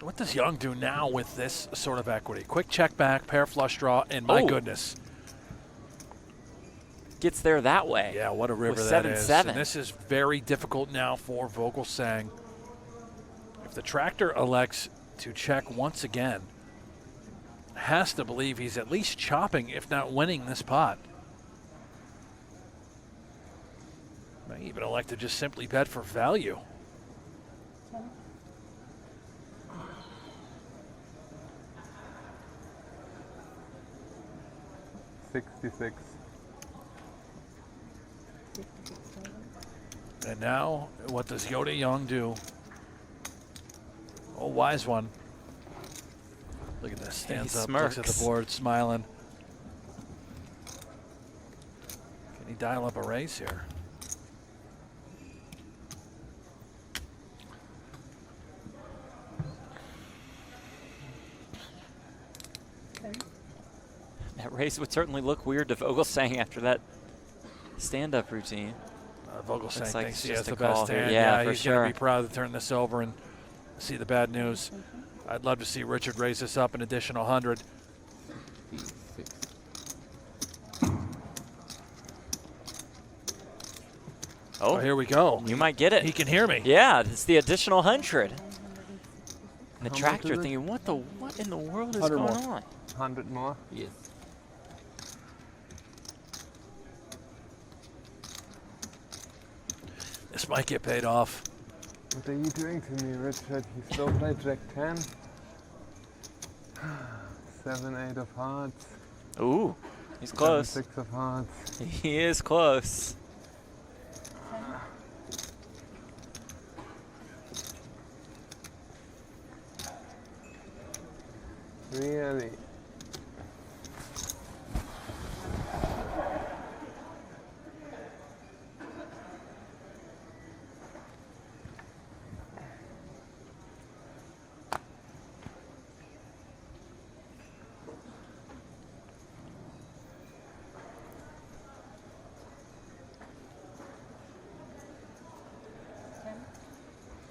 What does Young do now with this sort of equity? Quick check back, pair flush draw, and my goodness. Gets there that way. Yeah, what a river with that is. 7-7. And this is very difficult now for Vogelsang. If the tractor elects to check once again, has to believe he's at least chopping, if not winning this pot. May even elect to just simply bet for value. $66. And now, what does Yoda Young do? Oh, wise one. Look at this, stands up, looks at the board, smiling. Can he dial up a raise here? That raise would certainly look weird to Vogelsang after that stand-up routine. Vogelsang like thinks he just has the a call best here. hand. Yeah, for he's sure. going to be proud to turn this over and see the bad news. I'd love to see Richard raise this up an additional 100. Oh, here we go. You might get it. He can hear me. Yeah, it's the additional 100. And the How tractor much is it? thinking, what in the world is 100 going more. on? 100 more? Yes. This might get paid off. What are you doing to me, Richard? You still play Jack 10? 7, 8 of hearts. Ooh, he's close. 7, 6 of hearts. He is close. Really?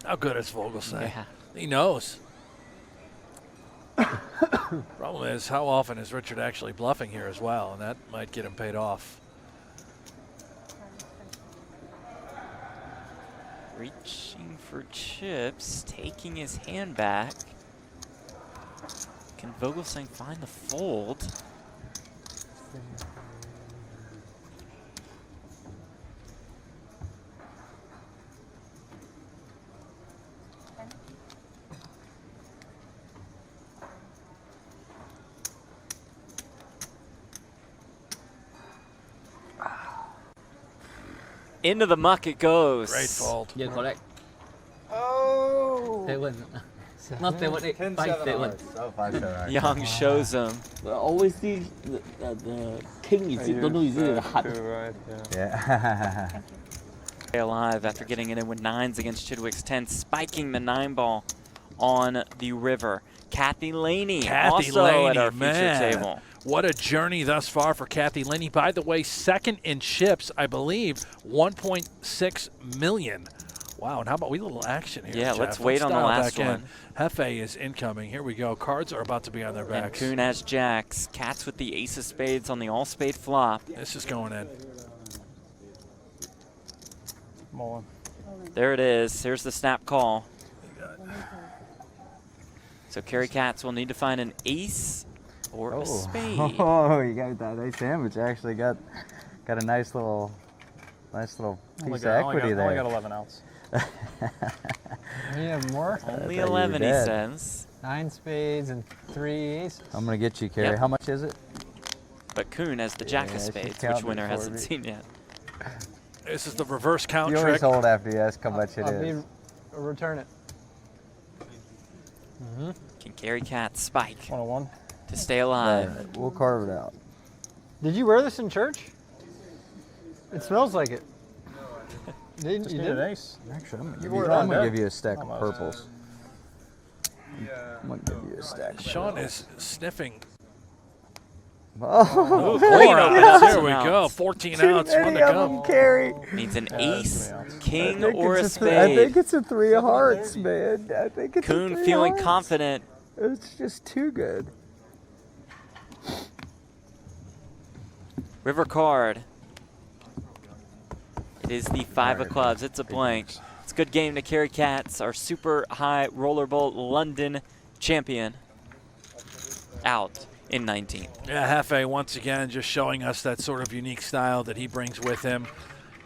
How good is Vogelsang? Yeah. He knows. Problem is, how often is Richard actually bluffing here as well? And that might get him paid off. Reaching for chips, taking his hand back. Can Vogelsang find the fold? Into the muck it goes. Great fold. Yeah, correct. Oh! 7. Not 7, 8, 5, 7. Oh, 5, 7. Young shows him. But always see the king is it, don't know, is it the heart? Right, yeah. Yeah. Stay alive after getting it in with 9s against Chidwick's 10, spiking the 9 ball on the river. Kathy Laney Kathy also Laney, at our man. feature table. What a journey thus far for Kathy Laney. By the way, second in chips, I believe, 1.6 million. Wow, and how about we little action here, Yeah, Jeff? let's wait on the dial last back in. one. Hefe is incoming. Here we go. Cards are about to be on their And backs. Koon has jacks. Katz with the ace of spades on the all-spade flop. This is going in. Mullen. There it is. Here's the snap call. So Kerry Katz will need to find an ace or a spade. Oh, you got that ace hand, which actually got a nice little piece of equity there. Only got 11 outs. You have more? Only thought you were 11, he dead. says. 9 spades and 3 aces. I'm gonna get you, Kerry. Yep. How much is it? But Koon has the jack Yeah, of she's spades, which counting winner for hasn't me. seen yet. This is the reverse count You trick. always hold after you ask how much it is. Return it. Can Kerry Katz spike 101. to stay alive? Right, we'll carve it out. Did you wear this in church? It smells like it. Didn't Just you? need an Didn't? ace. Actually, I'm You gonna, wore give it you, on I'm gonna there. give you a stack of Almost. purples. I'm gonna give you a stack. of Sean is sniffing. Oh, Ooh, clean Four open outs. up There some we go. outs. 14 too outs. One many to of come. them, Kerry. Needs an Yeah, ace, that's too many outs. king, or a I spade. think it's a 3 of hearts, man. I think it's a Koon 3 of feeling hearts. confident. It's just too good. River card. It is the 5 of clubs. It's a blank. It's a good game to Kerry Katz, our super high rollerball London champion, out in 19th. Yeah, Hefe once again just showing us that sort of unique style that he brings with him.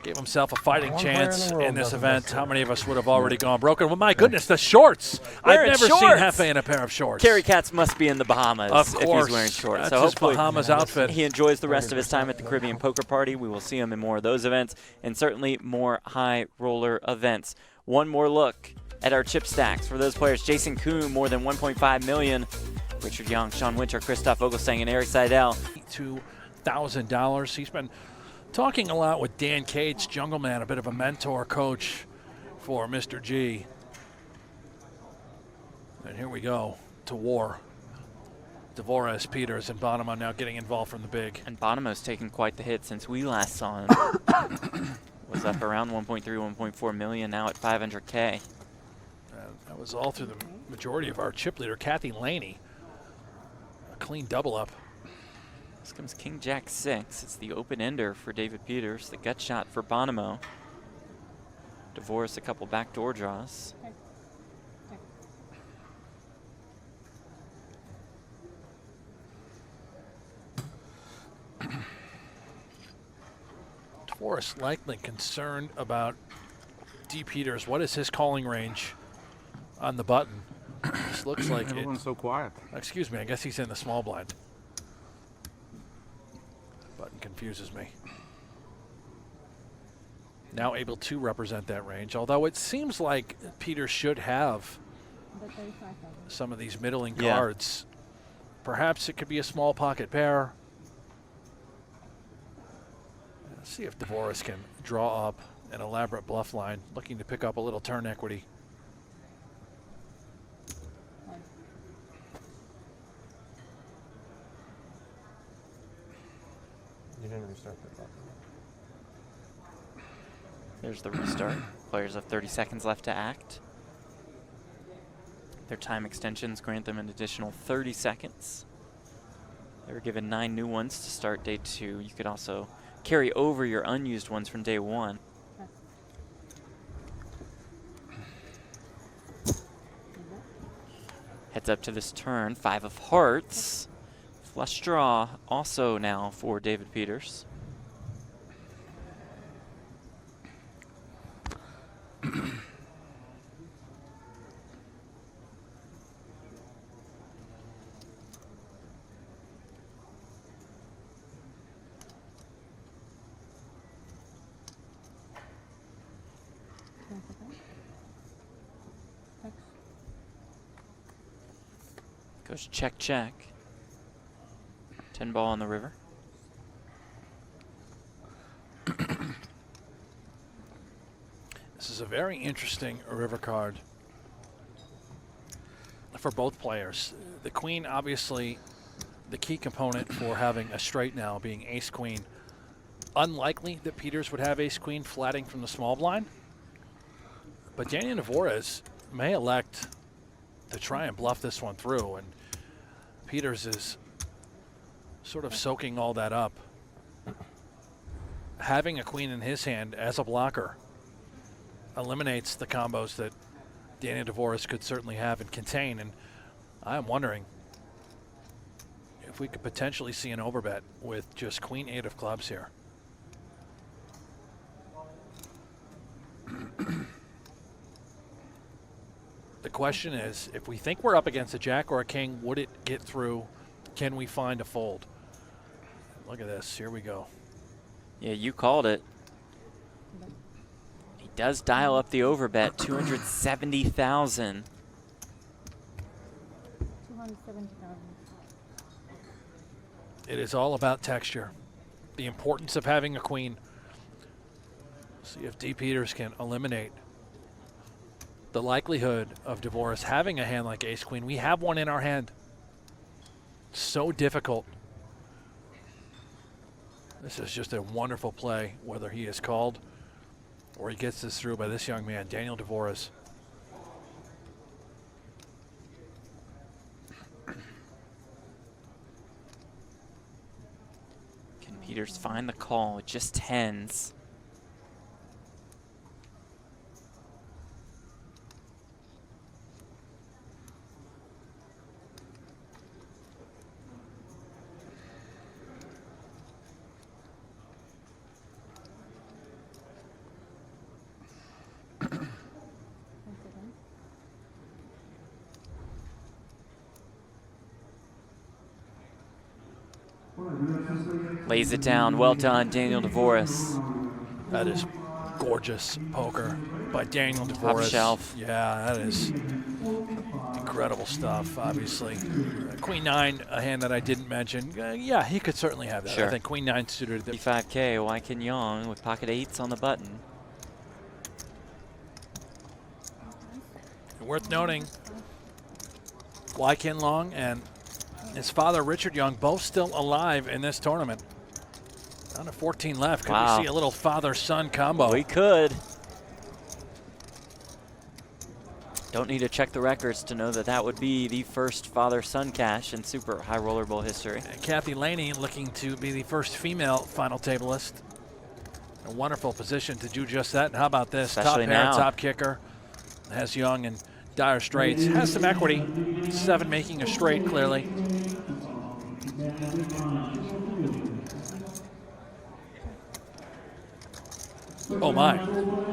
Gave himself a fighting One player in chance the world in this doesn't event. miss How many of us would have already gone broken? Well, my goodness, the shorts. Wearing I've never seen shorts. Hefe in a pair of shorts. Kerry Katz must be in the Bahamas Of if course. he's wearing shorts. That's so his hopefully Bahamas outfit. he enjoys the rest of his time at the Caribbean Poker Party. We will see him in more of those events and certainly more high roller events. One more look at our chip stacks for those players. Jason Koon, more than 1.5 million. Richard Young, Sean Winter, Christoph Vogelsang, and Erik Seidel. $2,000. He's been talking a lot with Dan Cates, Jungle Man, a bit of a mentor coach for Mr. G. And here we go to war. Dvoress, Peters, and Bonomo now getting involved from the big. And Bonomo's taken quite the hit since we last saw him. Was up around 1.3, 1.4 million, now at 500K. That was all through the majority of our chip leader, Kathy Laney. A clean double up. This comes King Jack 6. It's the open ender for David Peters, the gut shot for Bonomo. Dvoress a couple backdoor draws. Dvoress likely concerned about D. Peters. What is his calling range on the button? This looks like it. Everyone's so quiet. Excuse me, I guess he's in the small blind. Button confuses me. Now able to represent that range, although it seems like Peters should have some of these middling Yeah. cards. Perhaps it could be a small pocket pair. Let's see if Devoress can draw up an elaborate bluff line, looking to pick up a little turn equity. You didn't restart that button. There's the restart. Players have 30 seconds left to act. Their time extensions grant them an additional 30 seconds. They were given 9 new ones to start day 2. You could also carry over your unused ones from day 1. Heads up to this turn, 5 of hearts. Flush draw also now for David Peters. Goes check, check. 10 ball on the river. This is a very interesting river card. for both players. The queen, obviously, the key component for having a straight now being ace-queen. Unlikely that Peters would have ace-queen flatting from the small blind. But Daniel Dvoress may elect to try and bluff this one through, and Peters is sort of soaking all that up. Having a queen in his hand as a blocker eliminates the combos that Daniel Dvoress could certainly have and contain, and I'm wondering if we could potentially see an overbet with just queen 8 of clubs here. The question is, if we think we're up against a jack or a king, would it get through? Can we find a fold? Look at this. Here we go. Yeah, you called it. He does dial up the overbet, 270,000. 270,000. It is all about texture. The importance of having a queen. See if D. Peters can eliminate the likelihood of Devoress having a hand like ace-queen. We have one in our hand. So difficult. This is just a wonderful play, whether he is called or he gets this through by this young man, Daniel Dvoress. Can Peters find the call with just tens? Lays it down. Well done, Daniel Dvoress. That is gorgeous poker by Daniel Dvoress. Top shelf. Yeah, that is incredible stuff, obviously. Queen 9, a hand that I didn't mention. Yeah, he could certainly have that. Sure. I think Queen 9 suited it. 55K, Wyken Young with pocket 8s on the button. Worth noting, Wyken Long and his father, Richard Young, both still alive in this tournament. Down to 14 left. Could Wow. we see a little father-son combo? We could. Don't need to check the records to know that that would be the first father-son cash in Super High Roller Bowl history. And Kathy Laney looking to be the first female final tableist. A wonderful position to do just that. And how about this? Especially top pair, now. top kicker. Has Young in dire straits. Has some equity. 7 making a straight, clearly. Oh my.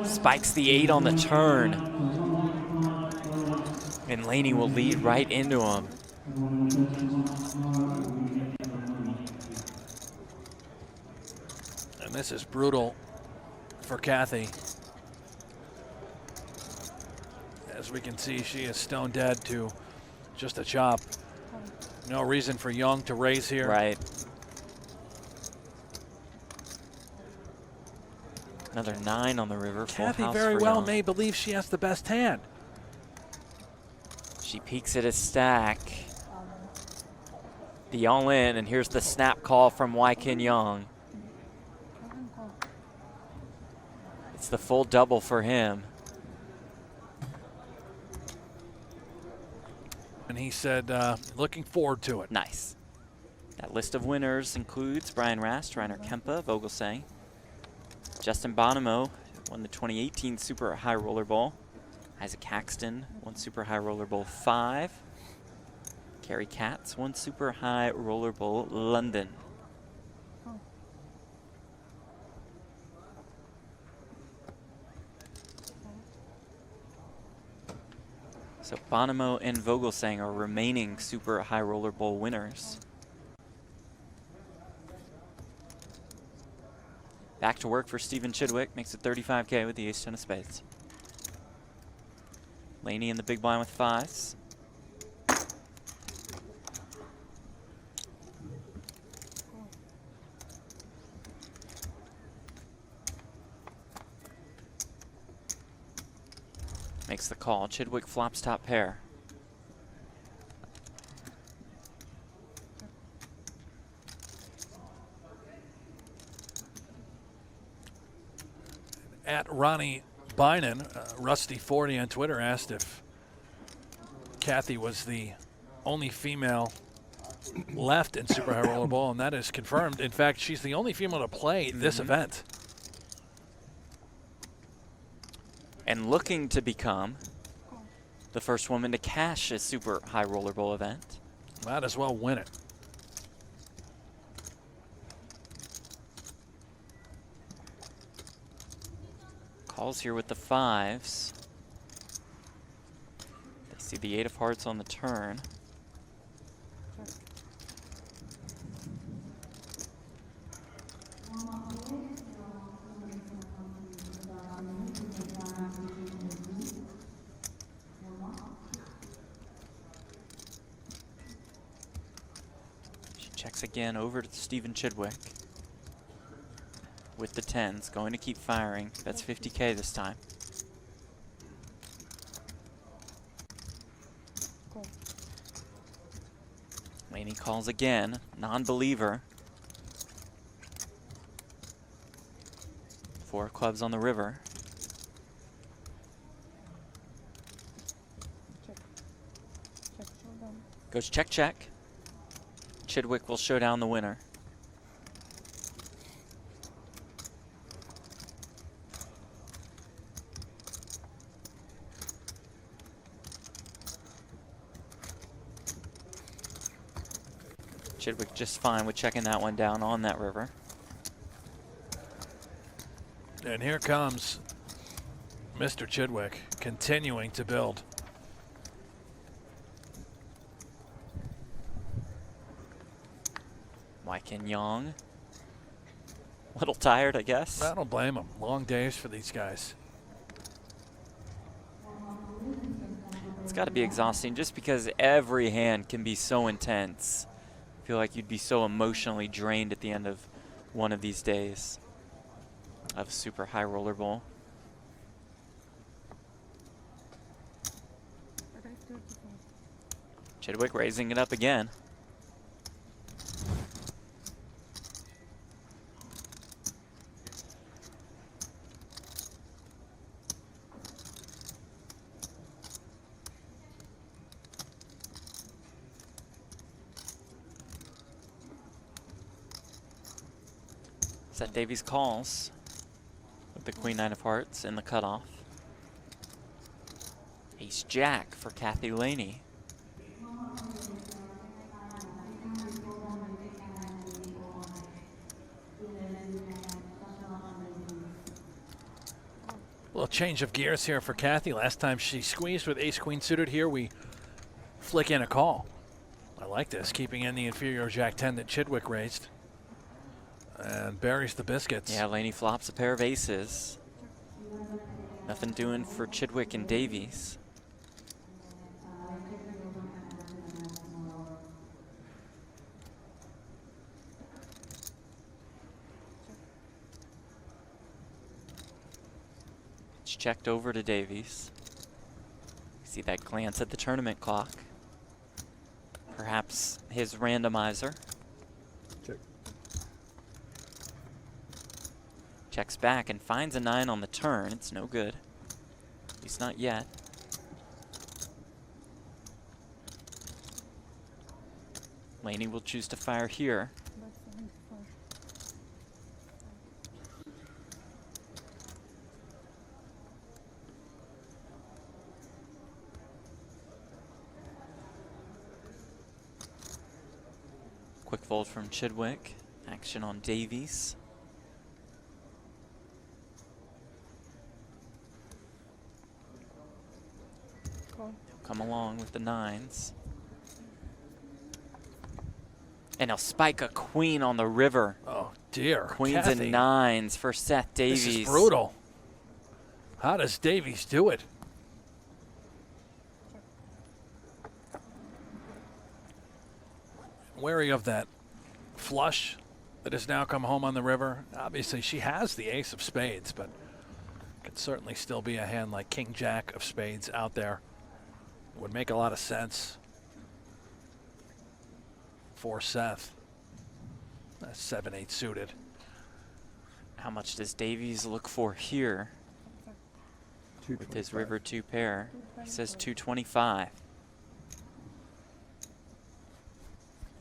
Spikes the 8 on the turn. And Laney will lead right into him. And this is brutal for Kathy. As we can see, she is stone dead to just a chop. No reason for Young to raise here. Right. Another 9 on the river. Full Kathy house very for well Young. may believe she has the best hand. She peeks at his stack. The all-in, and here's the snap call from Wyken Young. It's the full double for him. And he said, looking forward to it. Nice. That list of winners includes Brian Rast, Reiner Kempa, Vogelsang. Justin Bonomo won the 2018 Super High Roller Bowl. Isaac Caxton won Super High Roller Bowl 5. Kerry Katz won Super High Roller Bowl London. So Bonomo and Vogelsang are remaining Super High Roller Bowl winners. Back to work for Stephen Chidwick, makes it 35K with the ace-10 of spades. Laney in the big blind with 5s. Makes the call. Chidwick flops top pair. At Ronnie Bynan, Rusty40 on Twitter asked if Kathy was the only female left in Super High Roller Bowl, and that is confirmed. In fact, she's the only female to play this event. And looking to become the first woman to cash a Super High Roller Bowl event. Might as well win it. Calls here with the 5s. They see the 8 of hearts on the turn. She checks again over to Stephen Chidwick. With the 10s, going to keep firing. That's 50K this time. Laney calls again, non-believer. 4 clubs on the river. Goes check, check. Chidwick will show down the winner. Chidwick just fine with checking that one down on that river. And here comes Mr. Chidwick continuing to build. Mike and Young. A little tired, I guess. I don't blame him. Long days for these guys. It's got to be exhausting just because every hand can be so intense. I feel like you'd be so emotionally drained at the end of one of these days of Super High Roller Bowl. Chidwick raising it up again. Set Davies calls with the Queen 9 of Hearts in the cutoff. Ace Jack for Kathy Laney. A little change of gears here for Kathy. Last time she squeezed with ace queen suited. Here we flick in a call. I like this, keeping in the inferior Jack 10 that Chidwick raised. And buries the biscuits. Yeah, Laney flops a pair of aces. Nothing doing for Chidwick and Davies. It's checked over to Davies. See that glance at the tournament clock. Perhaps his randomizer. Check. Checks back and finds a 9 on the turn. It's no good. At least not yet. Laney will choose to fire here. Quick fold from Chidwick. Action on Davies. Come along with the 9s. And he'll spike a queen on the river. Oh dear. Queens Kathy. and 9s for Seth Davies. This is brutal. How does Davies do it? Wary of that flush that has now come home on the river. Obviously she has the ace of spades, but could certainly still be a hand like King Jack of spades out there. Would make a lot of sense for Seth. That's 7-8 suited. How much does Davies look for here with his river 2 pair? He says 225.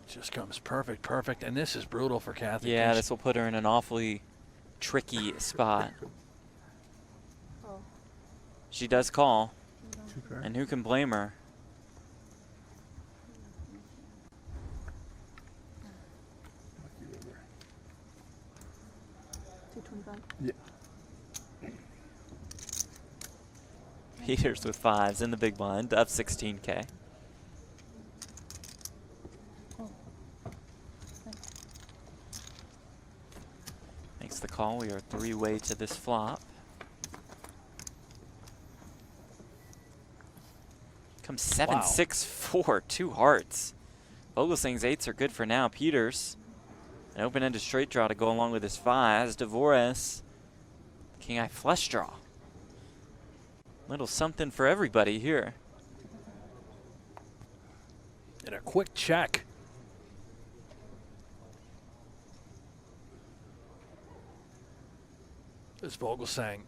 Just comes perfect, perfect, and this is brutal for Kathy. Yeah, this will put her in an awfully tricky spot. She does call, and who can blame her? Yeah. Peters with 5s in the big blind, up 16K. Makes the call. We are 3-way to this flop. Comes 7, Wow. 6, 4, 2 hearts. Vogelsang's 8s are good for now. Peters, an open-ended straight draw to go along with his 5s. Dvoress, king-eye flush draw. Little something for everybody here. And a quick check. This Vogelsang,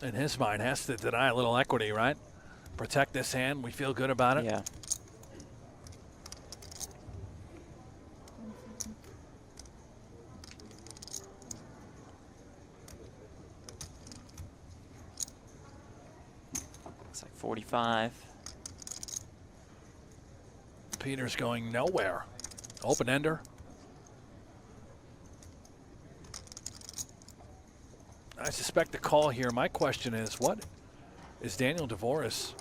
in his mind, has to deny a little equity, right? Protect this hand. We feel good about it. Yeah. Looks like 45. Peters going nowhere. Open ender. I suspect the call here. My question is, what is Daniel Dvoress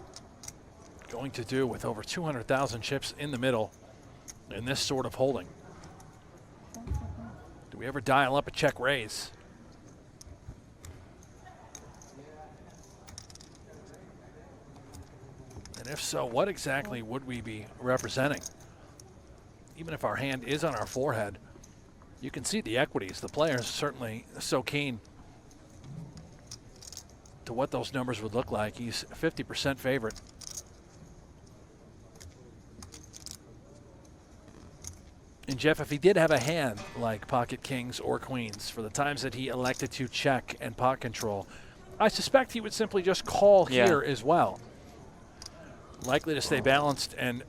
going to do with over 200,000 chips in the middle in this sort of holding? Do we ever dial up a check raise? And if so, what exactly would we be representing? Even if our hand is on our forehead, you can see the equities. The players are certainly so keen to what those numbers would look like. He's 50% favorite. And Jeff, if he did have a hand like pocket kings or queens for the times that he elected to check and pot control, I suspect he would simply just call here as well. Likely to stay balanced and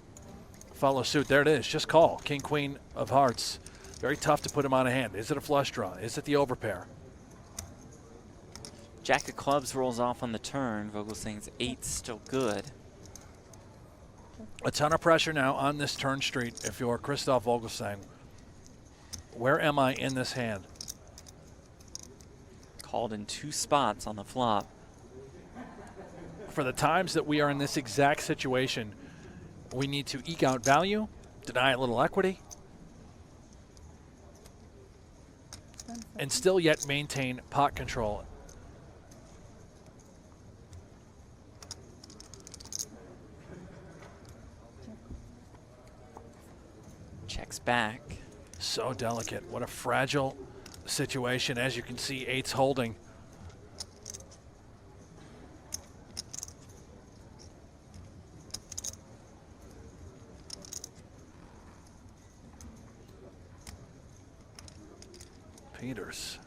follow suit. There it is, just call. King, queen of hearts. Very tough to put him on a hand. Is it a flush draw? Is it the overpair? Jack of clubs rolls off on the turn. Vogelsang's 8's still good. A ton of pressure now on this turn street if you're Christoph Vogelsang. Where am I in this hand? Called in 2 spots on the flop. For the times that we are in this exact situation, we need to eke out value, deny a little equity, and still yet maintain pot control. Checks back. So delicate. What a fragile situation. As you can see, 8's holding. Peters,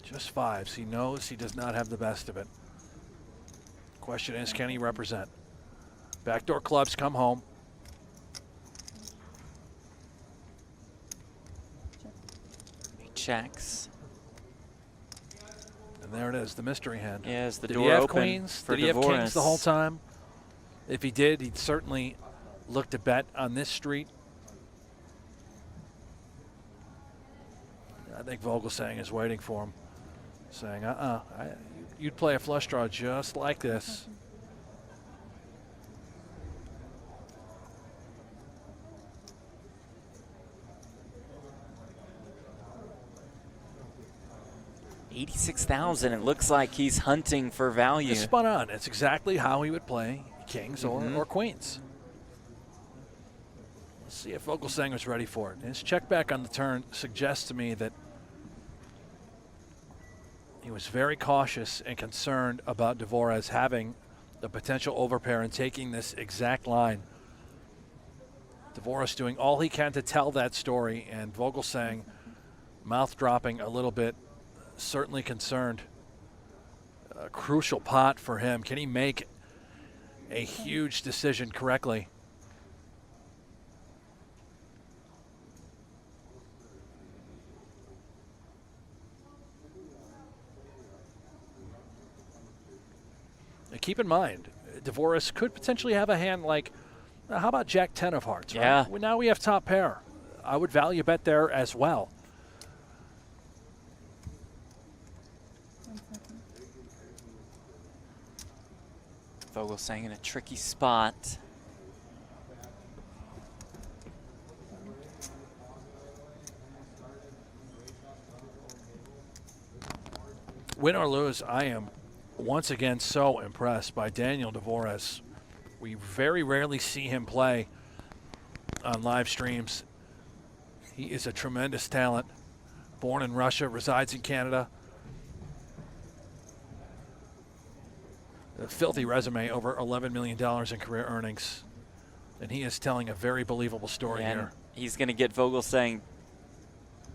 just 5s. He knows he does not have the best of it. Question is, can he represent? Backdoor clubs come home. He checks. And there it is, the mystery hand. Yeah, is the Did door he have open queens? for Did he have Devoress? kings the whole time? If he did, he'd certainly look to bet on this street. I think Vogelsang is waiting for him, saying, you'd play a flush draw just like this. $86,000. It looks like he's hunting for value. It's spun on. It's exactly how he would play kings or queens. Let's see if Vogelsang was ready for it. His check back on the turn suggests to me that he was very cautious and concerned about Dvoress having the potential overpair and taking this exact line. Dvoress doing all he can to tell that story, and Vogelsang Mouth dropping a little bit, certainly concerned. A crucial pot for him. Can he make a huge decision correctly? And keep in mind, Dvoress could potentially have a hand like, how about Jack 10 of hearts? Right? Yeah. Well, now we have top pair. I would value bet there as well. Vogelsang in a tricky spot. Win or lose, I am once again so impressed by Daniel Dvoress. We very rarely see him play on live streams. He is a tremendous talent. Born in Russia, resides in Canada. A filthy resume, over $11 million in career earnings. And he is telling a very believable story here. He's going to get Vogelsang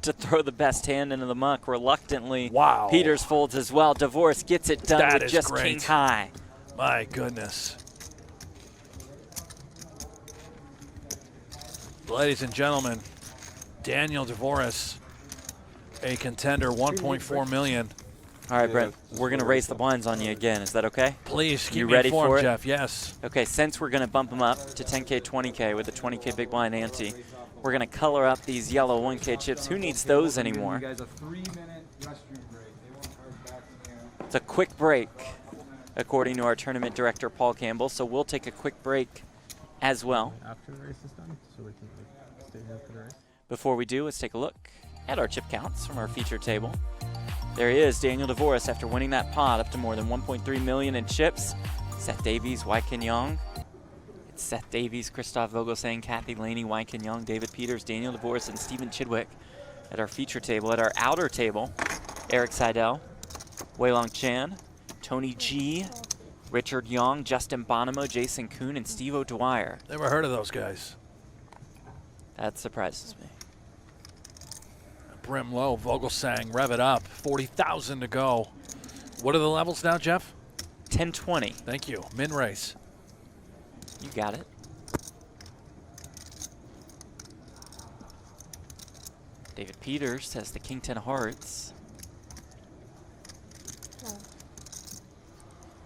to throw the best hand into the muck reluctantly. Wow. Peters folds as well. Dvoress gets it done That with is just great. king high. My goodness. Ladies and gentlemen, Daniel Dvoress, a contender, 1.4 million. All right, Brent, we're going to raise the blinds on you again. Is that okay? Please keep You me ready informed, for it? Jeff. Yes. Okay, since we're going to bump them up to 10K, 20K with the 20K big blind ante, we're going to color up these yellow 1K chips. Who needs those anymore? You guys a 3-minute restroom break. They won't charge back from here. It's a quick break, according to our tournament director, Paul Campbell. So we'll take a quick break as well. After the race is done, so we can like, stay here for the race. Before we do, let's take a look at our chip counts from our feature table. There he is, Daniel Dvoress, after winning that pot up to more than 1.3 million in chips. Seth Davies, Wai Kin Yong. It's Seth Davies, Christoph Vogelsang, Kathy Laney, Wai Kin Yong, David Peters, Daniel Dvoress, and Stephen Chidwick at our feature table. At our outer table, Erik Seidel, Weilong Chan, Tony G, Richard Young, Justin Bonomo, Jason Koon, and Steve O'Dwyer. Never heard of those guys. That surprises me. Brim low, Vogelsang, rev it up. 40,000 to go. What are the levels now, Jeff? 10-20. Thank you. Min race. You got it. David Peters has the king 10 of hearts.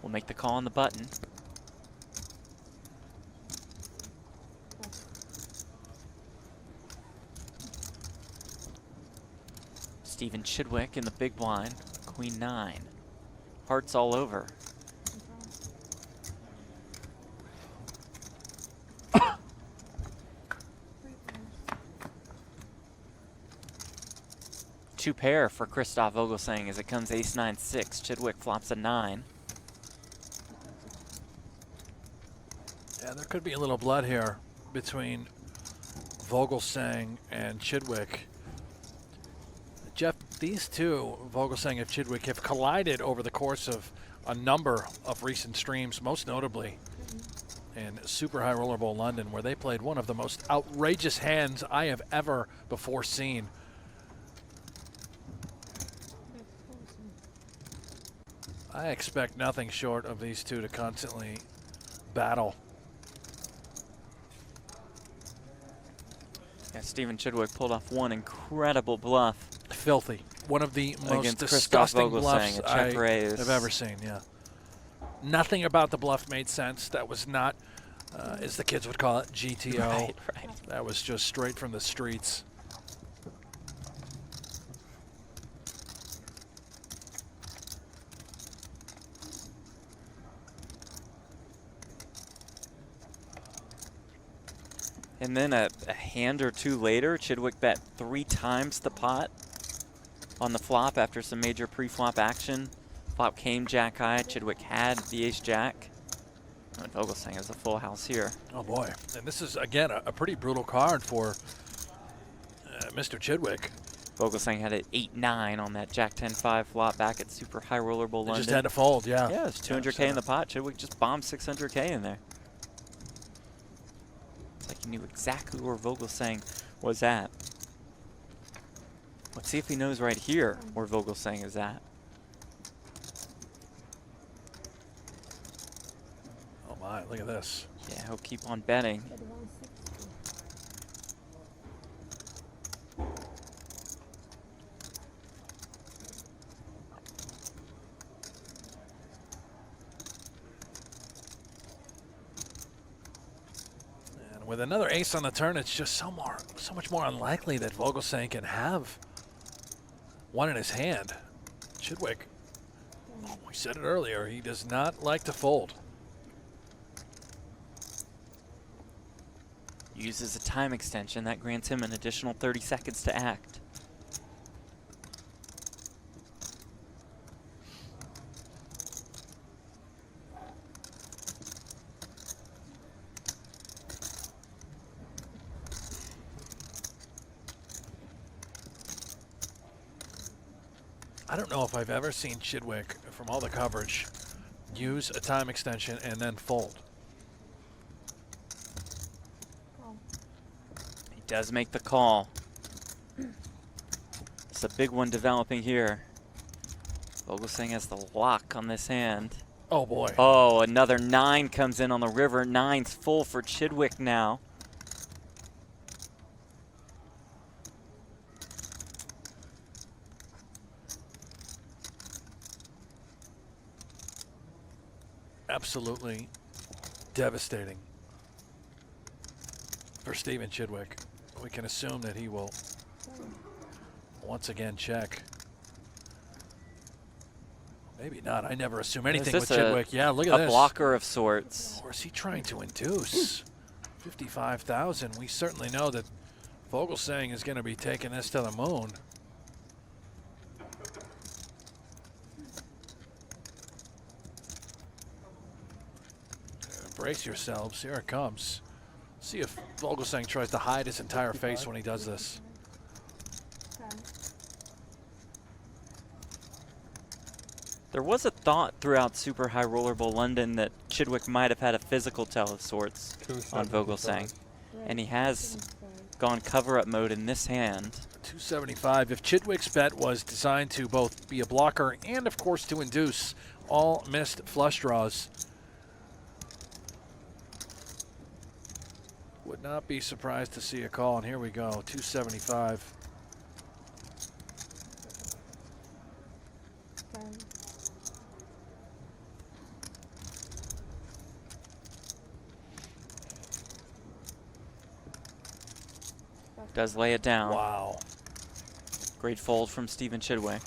We'll make the call on the button. Stephen Chidwick in the big blind, queen 9. Hearts all over. Two pair for Christoph Vogelsang as it comes ace 9 6. Chidwick flops a 9. Yeah, there could be a little blood here between Vogelsang and Chidwick. Jeff, these two, Vogelsang and Chidwick, have collided over the course of a number of recent streams, most notably in Super High Roller Bowl London, where they played one of the most outrageous hands I have ever before seen. I expect nothing short of these two to constantly battle. Yeah, Stephen Chidwick pulled off one incredible bluff. Filthy. One of the most Against Christoph disgusting Vogelsang bluffs at I check raise. have ever seen, yeah. Nothing about the bluff made sense. That was not, as the kids would call it, GTO. Right. That was just straight from the streets. And then a hand or two later, Chidwick bet 3 times the pot on the flop after some major pre-flop action. Flop came jack high. Chidwick had the ace jack. And Vogelsang has a full house here. Oh boy. And this is, again, a pretty brutal card for Mr. Chidwick. Vogelsang had an 8-9 on that jack 10-5 flop back at Super High Roller Bowl They London. just had to fold, yeah. Yeah, it's 200K in the pot. Chidwick just bombed 600K in there. It's like he knew exactly where Vogelsang was at. Let's see if he knows right here where Vogelsang is at. Oh my, look at this. Yeah, he'll keep on betting. And with another ace on the turn, it's just so much more unlikely that Vogelsang can have one in his hand. Chidwick, we said it earlier, he does not like to fold. Uses a time extension that grants him an additional 30 seconds to act. I don't know if I've ever seen Chidwick, from all the coverage, use a time extension and then fold. He does make the call. It's a big one developing here. Vogelsang has the lock on this hand. Oh boy. Oh, another 9 comes in on the river. 9's full for Chidwick now. Absolutely devastating for Stephen Chidwick. We can assume that he will once again check. Maybe not. I never assume anything with Chidwick. Yeah, look at this. A blocker of sorts. Or is he trying to induce 55,000? We certainly know that Vogelsang is going to be taking this to the moon. Brace yourselves. Here it comes. See if Vogelsang tries to hide his entire face when he does this. There was a thought throughout Super High Roller Bowl London that Chidwick might have had a physical tell of sorts on Vogelsang, and he has gone cover-up mode in this hand. 275. If Chidwick's bet was designed to both be a blocker and, of course, to induce all missed flush draws, would not be surprised to see a call. And here we go, 275. Does lay it down. Wow. Great fold from Stephen Chidwick.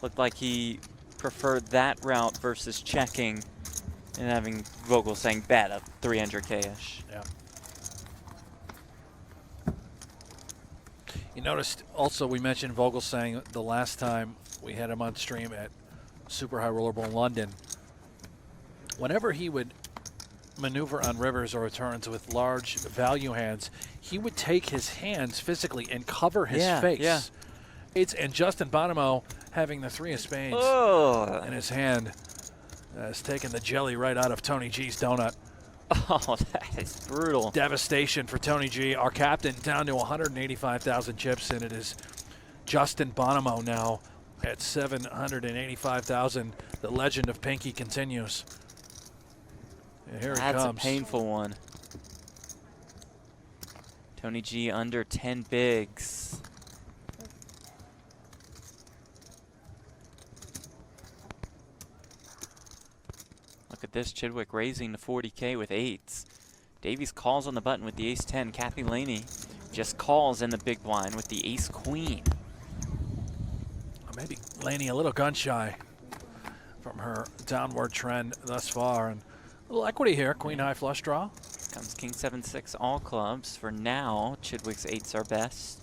Looked like he preferred that route versus checking and having Vogelsang bet up 300K-ish. Yeah. You noticed also we mentioned Vogelsang the last time we had him on stream at Super High Roller Bowl London. Whenever he would maneuver on rivers or returns with large value hands, he would take his hands physically and cover his face. Yeah. And Justin Bonomo, having the 3 of spades in his hand, has taken the jelly right out of Tony G's donut. Oh, that is brutal. Devastation for Tony G, our captain, down to 185,000 chips, and it is Justin Bonomo now at 785,000. The legend of Pinky continues. And here it comes. That's a painful one. Tony G under 10 bigs. Look at this, Chidwick raising to 40K with 8s. Davies calls on the button with the ace-10. Kathy Laney just calls in the big blind with the ace-queen. Maybe Laney a little gun shy from her downward trend thus far. And a little equity here, queen high flush draw. Comes king 7-6 all clubs. For now, Chidwick's 8s are best.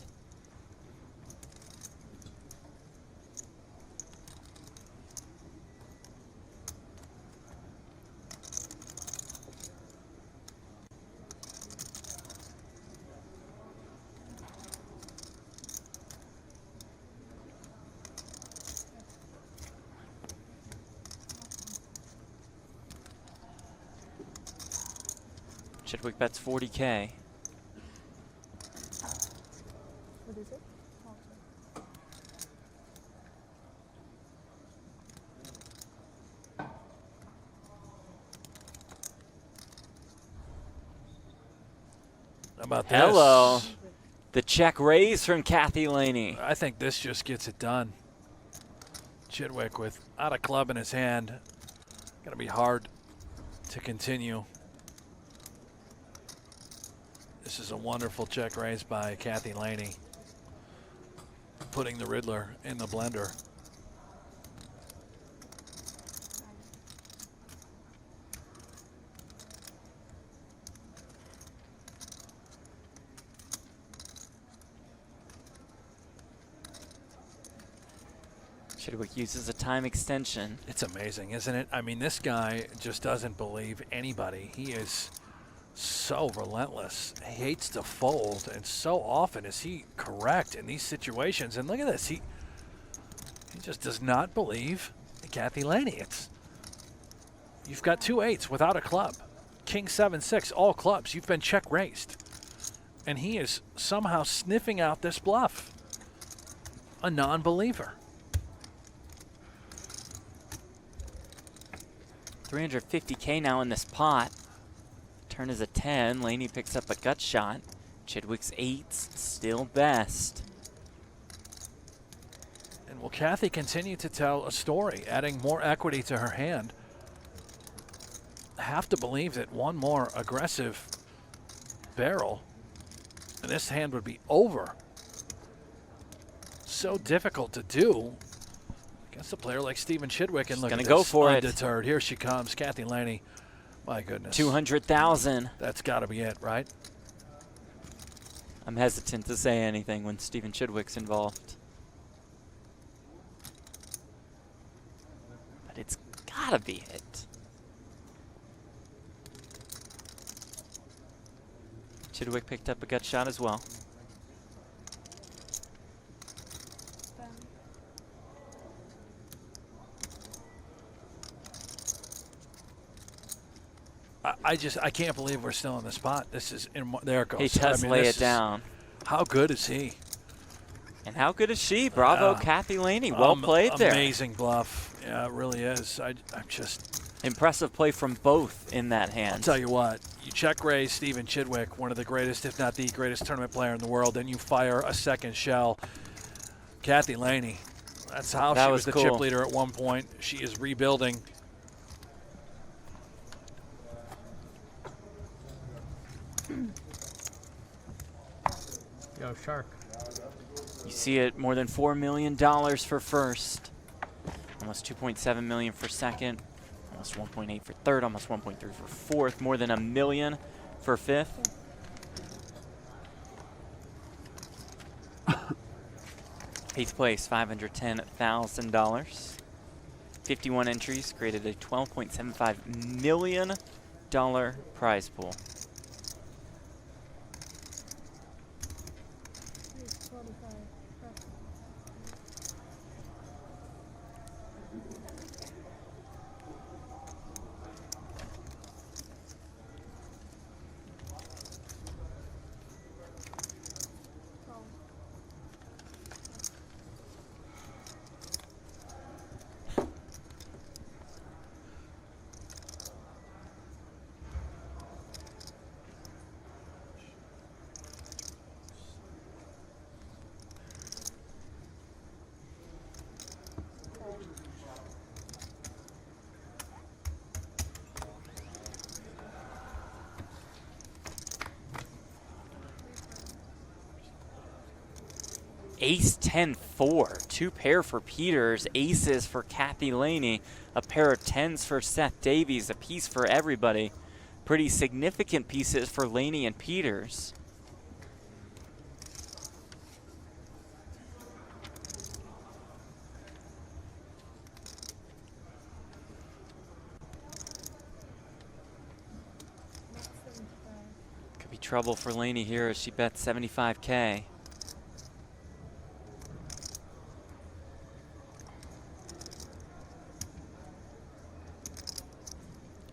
Chidwick bets 40K. What is it? How about this? Hello. The check raise from Kathy Laney. I think this just gets it done. Chidwick with out a club in his hand. Gonna be hard to continue. This is a wonderful check raise by Kathy Laney, putting the Riddler in the blender. Chidwick uses a time extension. It's amazing, isn't it? I mean, this guy just doesn't believe anybody. He is so relentless. He hates to fold, and so often is he correct in these situations. And look at this. He just does not believe Kathy Laney. You've got 2 8s without a club. King 7-6, all clubs. You've been check raised. And he is somehow sniffing out this bluff. A non-believer. 350K now in this pot. Turn is a 10. Laney picks up a gut shot. Chidwick's 8s still best. And will Kathy continue to tell a story, adding more equity to her hand? I have to believe that one more aggressive barrel and this hand would be over. So difficult to do against a player like Stephen Chidwick. And She's look gonna at go this, for it. undeterred. Here she comes, Kathy Laney. My goodness. 200,000. That's got to be it, right? I'm hesitant to say anything when Stephen Chidwick's involved. But it's gotta be it. Chidwick picked up a gut shot as well. I can't believe we're still in the spot. This is, there it goes. He does lay it down. How good is he? And how good is she? Bravo, Kathy Laney. Well played there. Amazing bluff. Yeah, it really is. I'm just... Impressive play from both in that hand. I'll tell you what. You check raise Stephen Chidwick, one of the greatest, if not the greatest tournament player in the world, then you fire a second shell. Kathy Laney. That's how she was the chip leader at one point. She is rebuilding. Yo, Shark. You see it, more than $4 million for first. Almost 2.7 million for second. Almost 1.8 for third. Almost 1.3 for fourth. More than $1 million for fifth. Eighth place, $510,000. 51 entries created a $12.75 million prize pool. Ace 10-4, 2 pair for Peters, aces for Kathy Laney, a pair of 10s for Seth Davies, a piece for everybody. Pretty significant pieces for Laney and Peters. Could be trouble for Laney here as she bets 75K.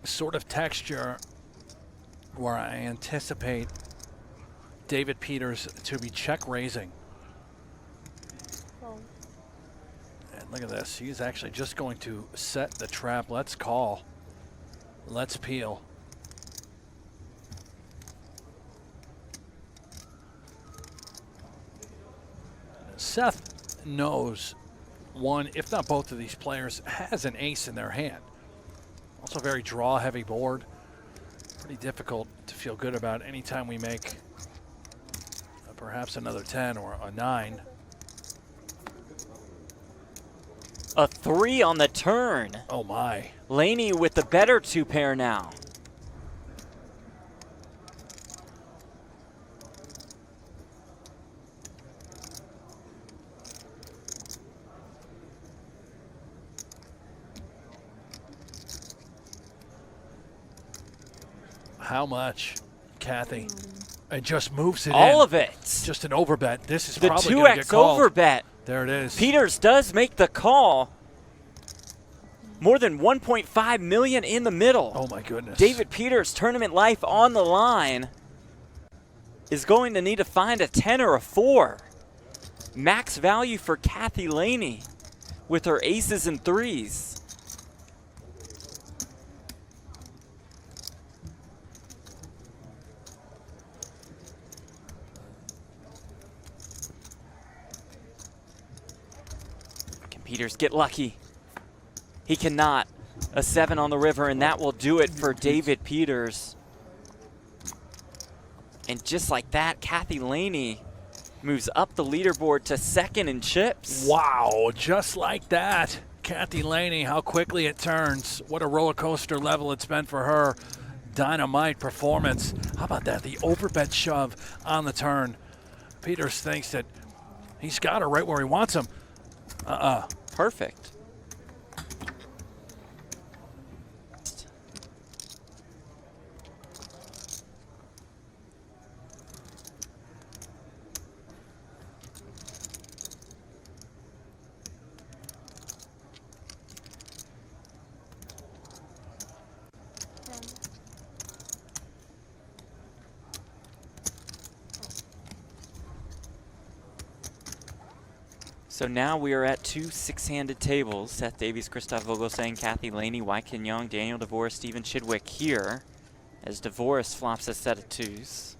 Sort of texture where I anticipate David Peters to be check raising Look at this. He's actually just going to set the trap. Let's call. Let's peel. Seth knows one, if not both of these players, has an ace in their hand. Also very draw-heavy board. Pretty difficult to feel good about anytime we make perhaps another 10 or a 9. A 3 on the turn. Oh my. Laney with the better 2 pair now. How much, Kathy? It just moves it in. All of it. Just an overbet. This is The probably going to 2x get called. overbet. There it is. Peters does make the call. More than 1.5 million in the middle. Oh my goodness. David Peters, tournament life on the line, is going to need to find a 10 or a 4. Max value for Kathy Laney with her aces and 3s. Can Peters get lucky? He cannot. A 7 on the river, and that will do it for David Peters. And just like that, Kathy Laney moves up the leaderboard to 2nd in chips. Wow, just like that. Kathy Laney, how quickly it turns. What a roller coaster level it's been for her. Dynamite performance. How about that? The overbet shove on the turn. Peters thinks that he's got her right where he wants him. Perfect. So now we are at 2 6-handed tables. Seth Davies, Christoph Vogelsang, Kathy Laney, Wyken Young, Daniel Dvoress, Stephen Chidwick here as Devoress flops a set of 2s.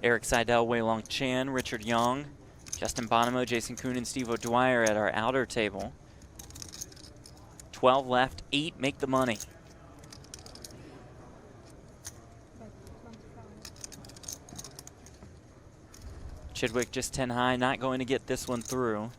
Erik Seidel, Wei Long Chan, Richard Young, Justin Bonomo, Jason Koon, and Steve O'Dwyer at our outer table. 12 left, 8 make the money. Chidwick just 10 high, not going to get this one through.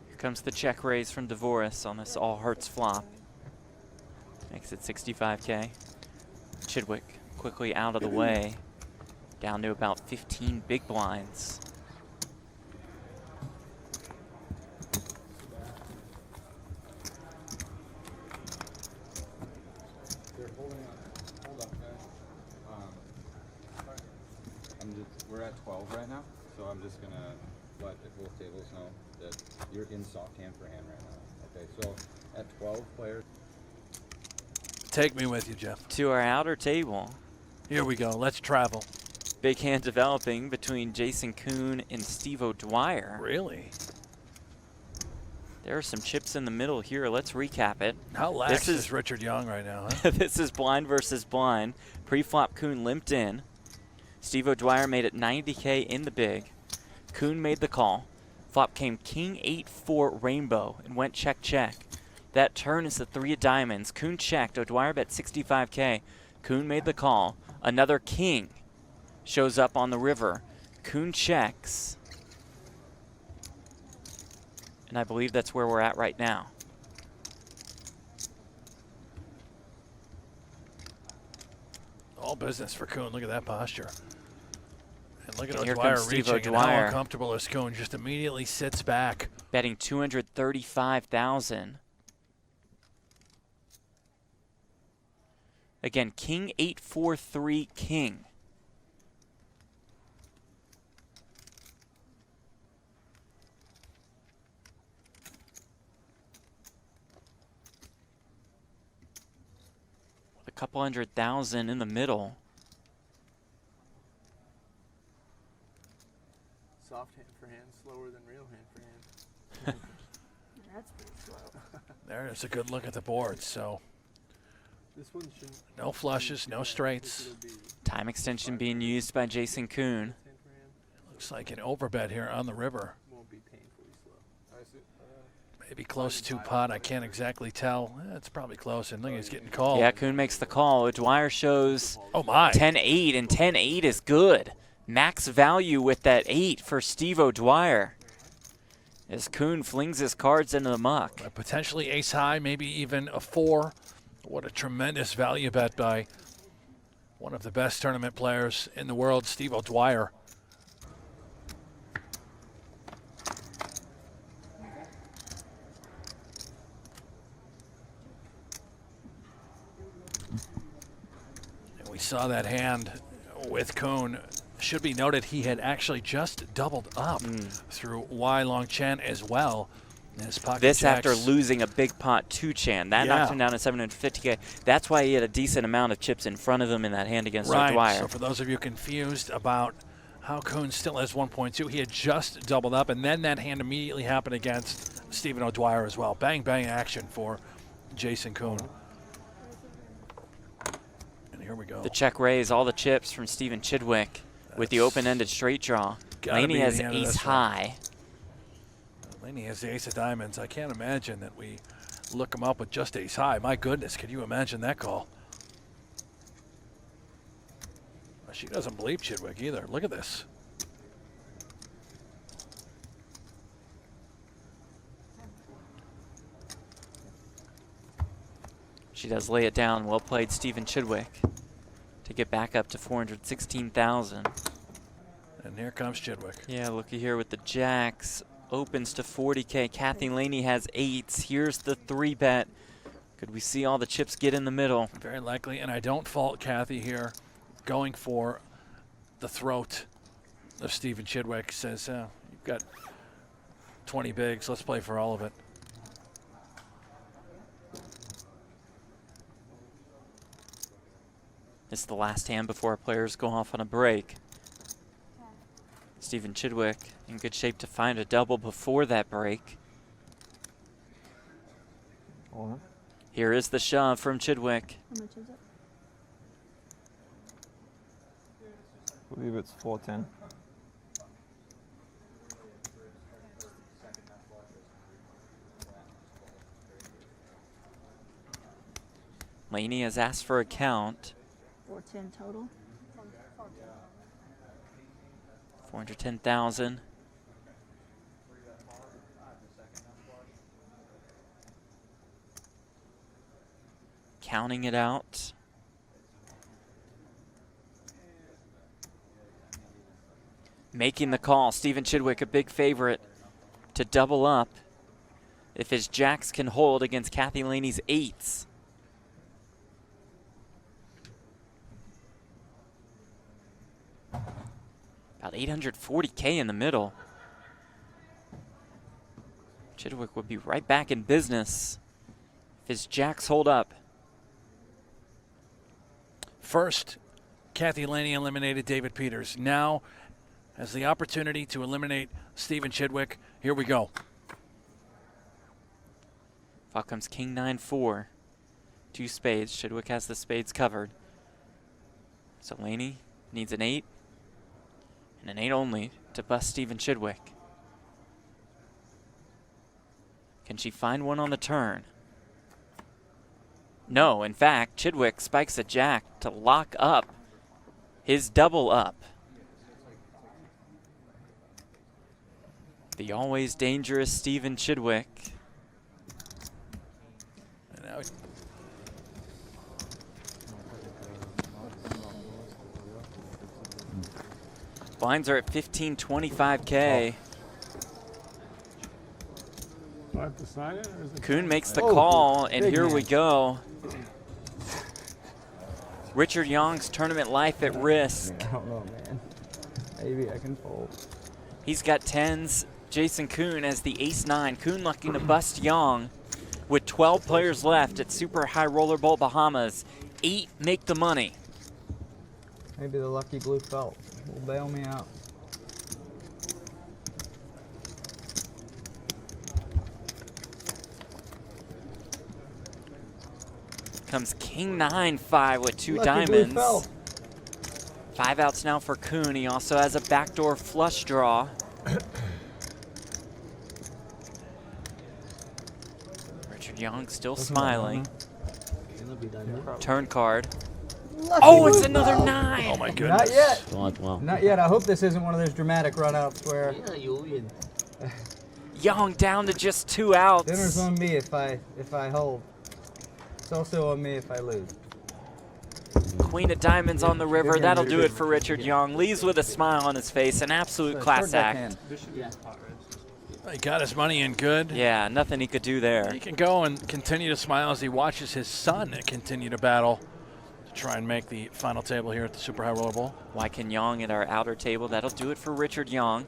Here comes the check raise from Devoress on this all hearts flop. Makes it 65K. Chidwick quickly out of the way, down to about 15 big blinds. Hold up, guys. We're at 12 right now, so I'm just gonna let both tables know that you're in soft hand for hand right now. Okay, so at 12 players. Take me with you, Jeff. To our outer table. Here we go. Let's travel. Big hand developing between Jason Koon and Steve O'Dwyer. Really? There are some chips in the middle here. Let's recap it. How lax is Richard Young right now, huh? This is blind versus blind. Pre-flop Koon limped in. Steve O'Dwyer made it 90K in the big. Koon made the call. Flop came King 8-4 rainbow and went check check. That turn is the 3 of diamonds. Koon checked. O'Dwyer bet 65K. Koon made the call. Another king shows up on the river. Koon checks. And I believe that's where we're at right now. All business for Koon. Look at that posture. And look at Here O'Dwyer comes Steve reaching, and how O'Dwyer. uncomfortable is Koon. Just immediately sits back. Betting 235,000. Again, king 8, 4, 3, king. With a couple 100,000 in the middle. Soft hand for hand, slower than real hand for hand. That's pretty slow. There's a good look at the board. So This one shouldn't. no flushes, no straights. Time extension being used by Jason Koon. Hand for hand Looks like an overbet here on the river. won't be painfully slow. Maybe close to pot. I can't exactly tell. It's probably close. And look, he's getting called. Yeah, Koon makes the call. Dwyer shows Oh my. 10-8, and 10-8 is good. Max value with that 8 for Steve O'Dwyer. As Koon flings his cards into the muck. Potentially ace high, maybe even a 4. What a tremendous value bet by one of the best tournament players in the world, Steve O'Dwyer. And we saw that hand with Koon. Should be noted he had actually just doubled up through Y Long Chen as well. His pocket This jacks. after losing a big pot to Chan. That knocked him down to 750K. That's why he had a decent amount of chips in front of him in that hand against O'Dwyer. So for those of you confused about how Koon still has 1.2, he had just doubled up, and then that hand immediately happened against Stephen O'Dwyer as well. Bang, bang action for Jason Koon. And here we go. The check raise, all the chips from Stephen Chidwick with the open-ended straight draw. Gotta Laney be has the end of ace this one. high. Laney has the ace of diamonds. I can't imagine that we look him up with just ace high. My goodness, could you imagine that call? Well, she doesn't believe Chidwick either. Look at this. She does lay it down. Well played, Stephen Chidwick, to get back up to 416,000. And here comes Chidwick. Yeah, looky here with the jacks. Opens to 40K. Kathy Laney has 8s. Here's the 3-bet. Could we see all the chips get in the middle? Very likely, and I don't fault Kathy here going for the throat of Stephen Chidwick. Says, you've got 20 bigs. Let's play for all of it. It's the last hand before our players go off on a break. Stephen Chidwick in good shape to find a double before that break. Here is the shove from Chidwick. How much is it? I believe it's 410. Laney has asked for a count. 410 total. 410,000. Counting it out. Making the call. Stephen Chidwick, a big favorite to double up if his jacks can hold against Kathy Laney's 8s. About 840K in the middle. Chidwick would be right back in business if his jacks hold up. First, Kathy Laney eliminated David Peters. Now has the opportunity to eliminate Stephen Chidwick. Here we go. Out comes King 9-4. 2 spades. Chidwick has the spades covered. So Laney needs an 8 and an 8 only to bust Stephen Chidwick. Can she find one on the turn? No, in fact, Chidwick spikes a jack to lock up his double up. The always dangerous Stephen Chidwick. And now Blinds are at 1525K. Do I have to sign it, or is it? Koon makes the call, and here we go. Richard Young's tournament life at risk. I don't know, man. Maybe I can fold. He's got 10s. Jason Koon as the ace-9. Koon looking to bust Young with 12 players left at Super High Roller Bowl Bahamas. 8 make the money. Maybe the lucky blue felt will bail me out. Comes King 9-5 with 2 Lucky blue diamonds. felt. 5 outs now for Koon. He also has a backdoor flush draw. Richard Young still smiling. Turn card. Lucky Oh, blue it's another felt. 9. Oh my goodness. Not yet. Not yet. I hope this isn't one of those dramatic runouts where Young down to just 2 outs. dinner's on me if I hold. It's also on me if I lose. Queen of diamonds on the river. That'll do it for Richard Young. Leaves with a smile on his face. An absolute class act. He got his money in good. Yeah, nothing he could do there. He can go and continue to smile as he watches his son continue to battle to try and make the final table here at the Super High Roller Bowl. Wyken Young at our outer table. That'll do it for Richard Young.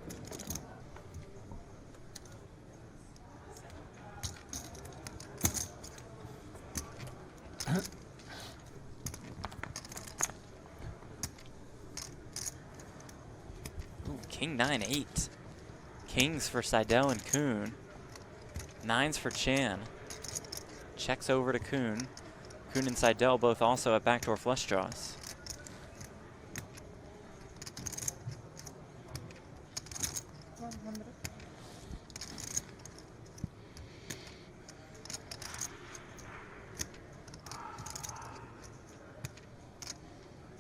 Ooh, King 9-8. Kings for Seidel and Koon. 9s for Chan. Checks over to Koon. Koon and Seidel both also at backdoor flush draws.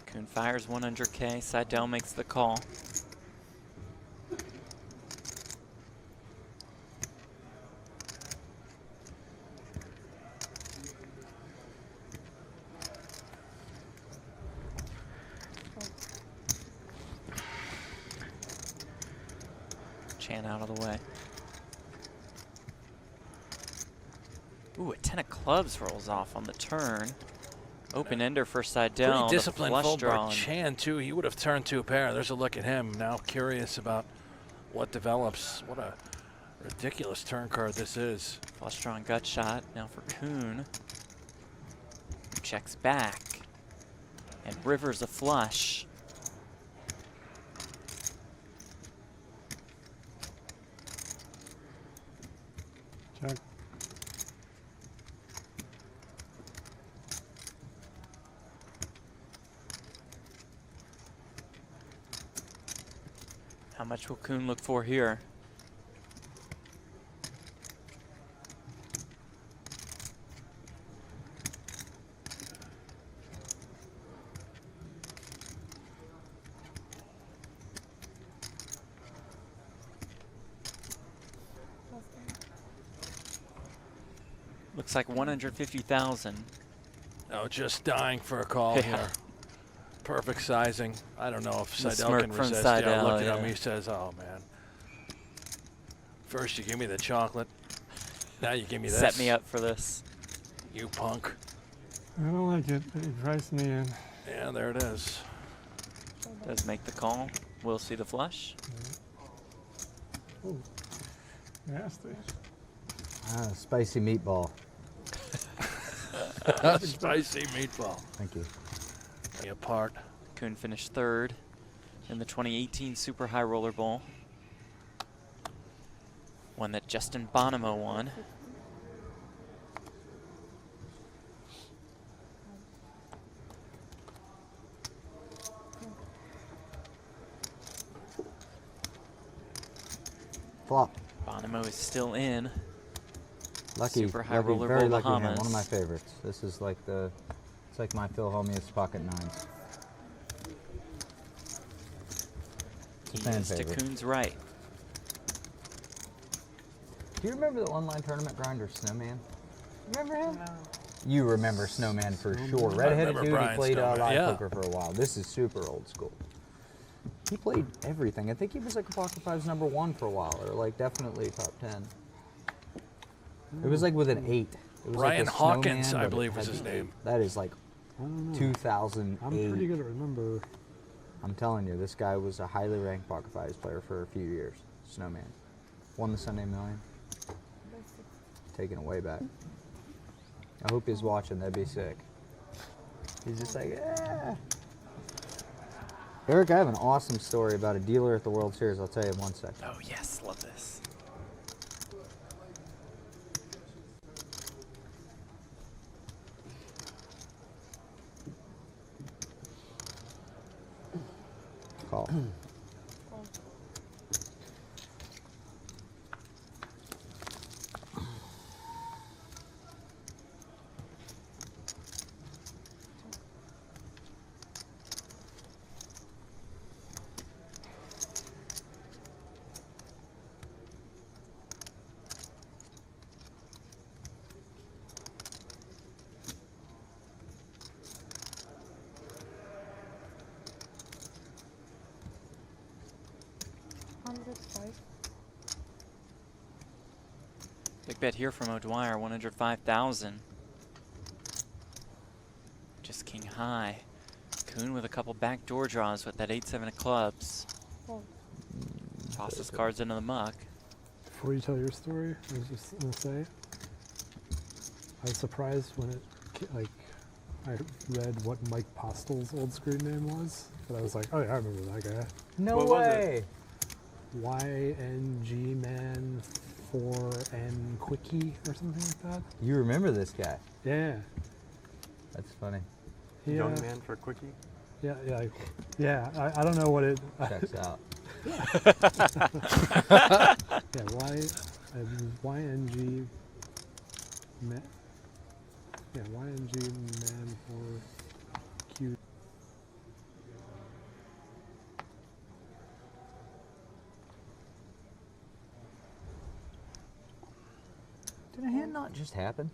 Koon fires 100K. Seidel makes the call. Chan out of the way. Ooh, a 10 of clubs rolls off on the turn. Open ender for Seidel. Pretty disciplined flush fold draw. by Chan, too. He would have turned 2 pair. There's a look at him. Now curious about what develops. What a ridiculous turn card this is. Flush draw and gut shot. Now for Koon. Checks back. And rivers a flush. Check. How much will Koon look for here? Looks like 150,000. Oh, just dying for a call Yeah. here. Perfect sizing. I don't know if The Seidel smirk can from resist. Seidel, Yeah, look at yeah. him. He says, "Oh man, first you give me the chocolate, now you give me this. Set me up for this. you punk." I don't like it, but he priced me in. Yeah, there it is. Does make the call. We'll see the flush. Ooh, nasty. Spicy meatball. Spicy meatball. Thank you. Me apart. Koon finished 3rd in the 2018 Super High Roller Bowl. One that Justin Bonomo won. Flop. Bonomo is still in. Lucky. Super High lucky, Roller very Bowl lucky hand. Bahamas. One of my favorites. This is like the, it's like my Phil Homius pocket 9s. It's a fan He is to favorite. Koon's right. Do you remember the online tournament grinder Snowman? Remember him? You remember Snowman for sure. Redheaded remember dude who Brian played Snowman, live yeah. poker for a while. This is super old school. He played everything. I think he was like a Pocket Fives #1 for a while, or like definitely top 10. It was like with an 8. It was Brian like a Hawkins, Snowman, I but it believe was had his the name. 8. That is like I don't know. 2008. I'm pretty good at remember. I'm telling you, this guy was a highly ranked Poker Fives player for a few years. Snowman. Won the Sunday Million. Taking it way back. I hope he's watching. That'd be sick. He's just like, yeah. Eric, I have an awesome story about a dealer at the World Series. I'll tell you in 1 second. Oh, yes. Love this. Call. Big bet here from O'Dwyer, 105,000. Just king high. Koon with a couple backdoor draws with that 8-7 of clubs. Tosses cards into the muck. Before you tell your story, I was just gonna say, I was surprised when I read what Mike Postel's old screen name was, but I was like, oh yeah, I remember that guy. No What was way. YNG Man 4N Quickie or something like that. You remember this guy? Yeah. That's funny. He, Young man for a quickie. Yeah, I don't know what it. Checks out. Yeah, YNG. Yeah, YNG Man for Q. Did a hand not just happen?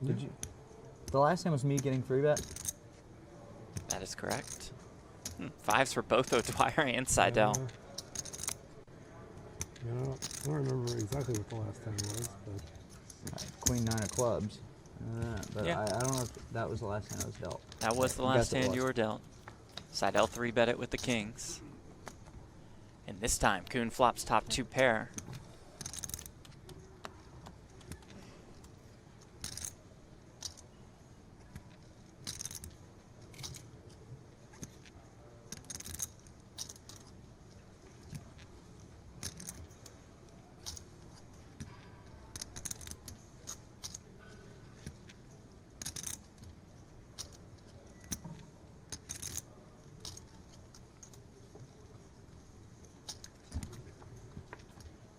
Did you? The last time was me getting 3-bet. That is correct. Fives for both O'Dwyer and Seidel. I don't remember exactly what the last time was, but Queen 9 of clubs. But Yeah. I don't know if that was the last time I was dealt. That was the You last guessed it hand was. you were dealt. Seidel 3-bet it with the kings. And this time, Koon flops top 2 pair.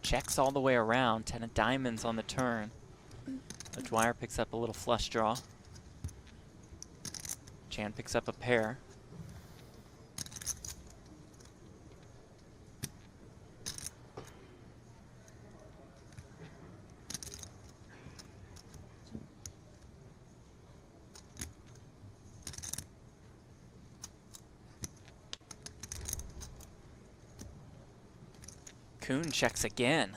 Checks all the way around, 10 of diamonds on the turn. O'Dwyer picks up a little flush draw. Chan picks up a pair. Koon checks again.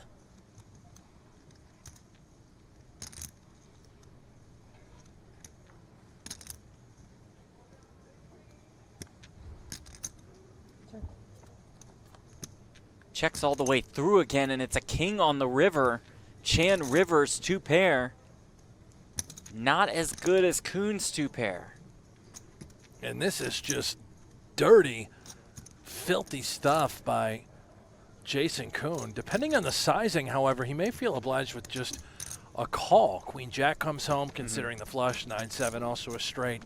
Checks all the way through again, and it's a king on the river. Chan Rivers 2 pair. Not as good as Koon's 2 pair. And this is just dirty, filthy stuff by Jason Koon. Depending on the sizing, however, he may feel obliged with just a call. Queen Jack comes home, considering the flush. 9-7, also a straight.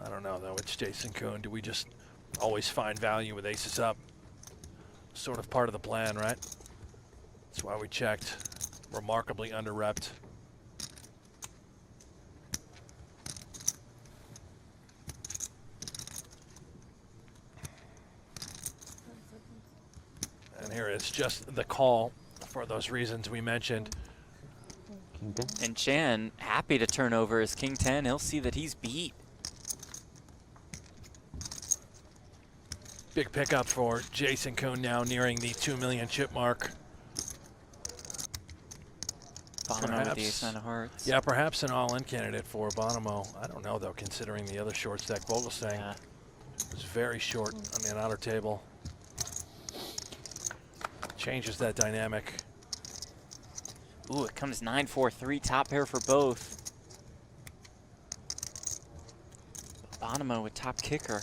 I don't know, though. It's Jason Koon. Do we just always find value with aces up? Sort of part of the plan, right? That's why we checked. Remarkably under-repped. And here it's just the call for those reasons we mentioned. And Chan happy to turn over his king 10. He'll see that he's beat. Big pickup for Jason Koon, now nearing the 2 million chip mark. Bonomo with the ace-9 of hearts. Yeah, perhaps an all-in candidate for Bonomo. I don't know, though, considering the other short stack. Vogelsang was very short on the outer table. Changes that dynamic. Ooh, it comes 9-4-3, top pair for both. Bonomo with top kicker.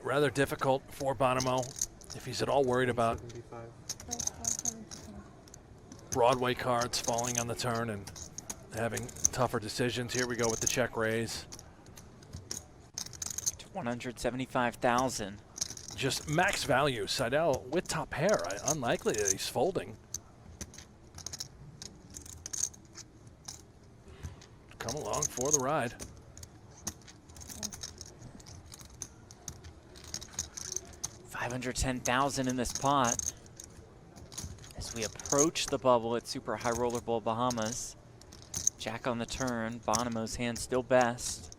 Rather difficult for Bonomo if he's at all worried about Broadway cards falling on the turn and having tougher decisions. Here we go with the check raise. 175,000. Just max value. Seidel with top pair. Unlikely that he's folding. Come along for the ride. $510,000 in this pot as we approach the bubble at Super High Roller Bowl Bahamas. Jack on the turn. Bonomo's hand still best.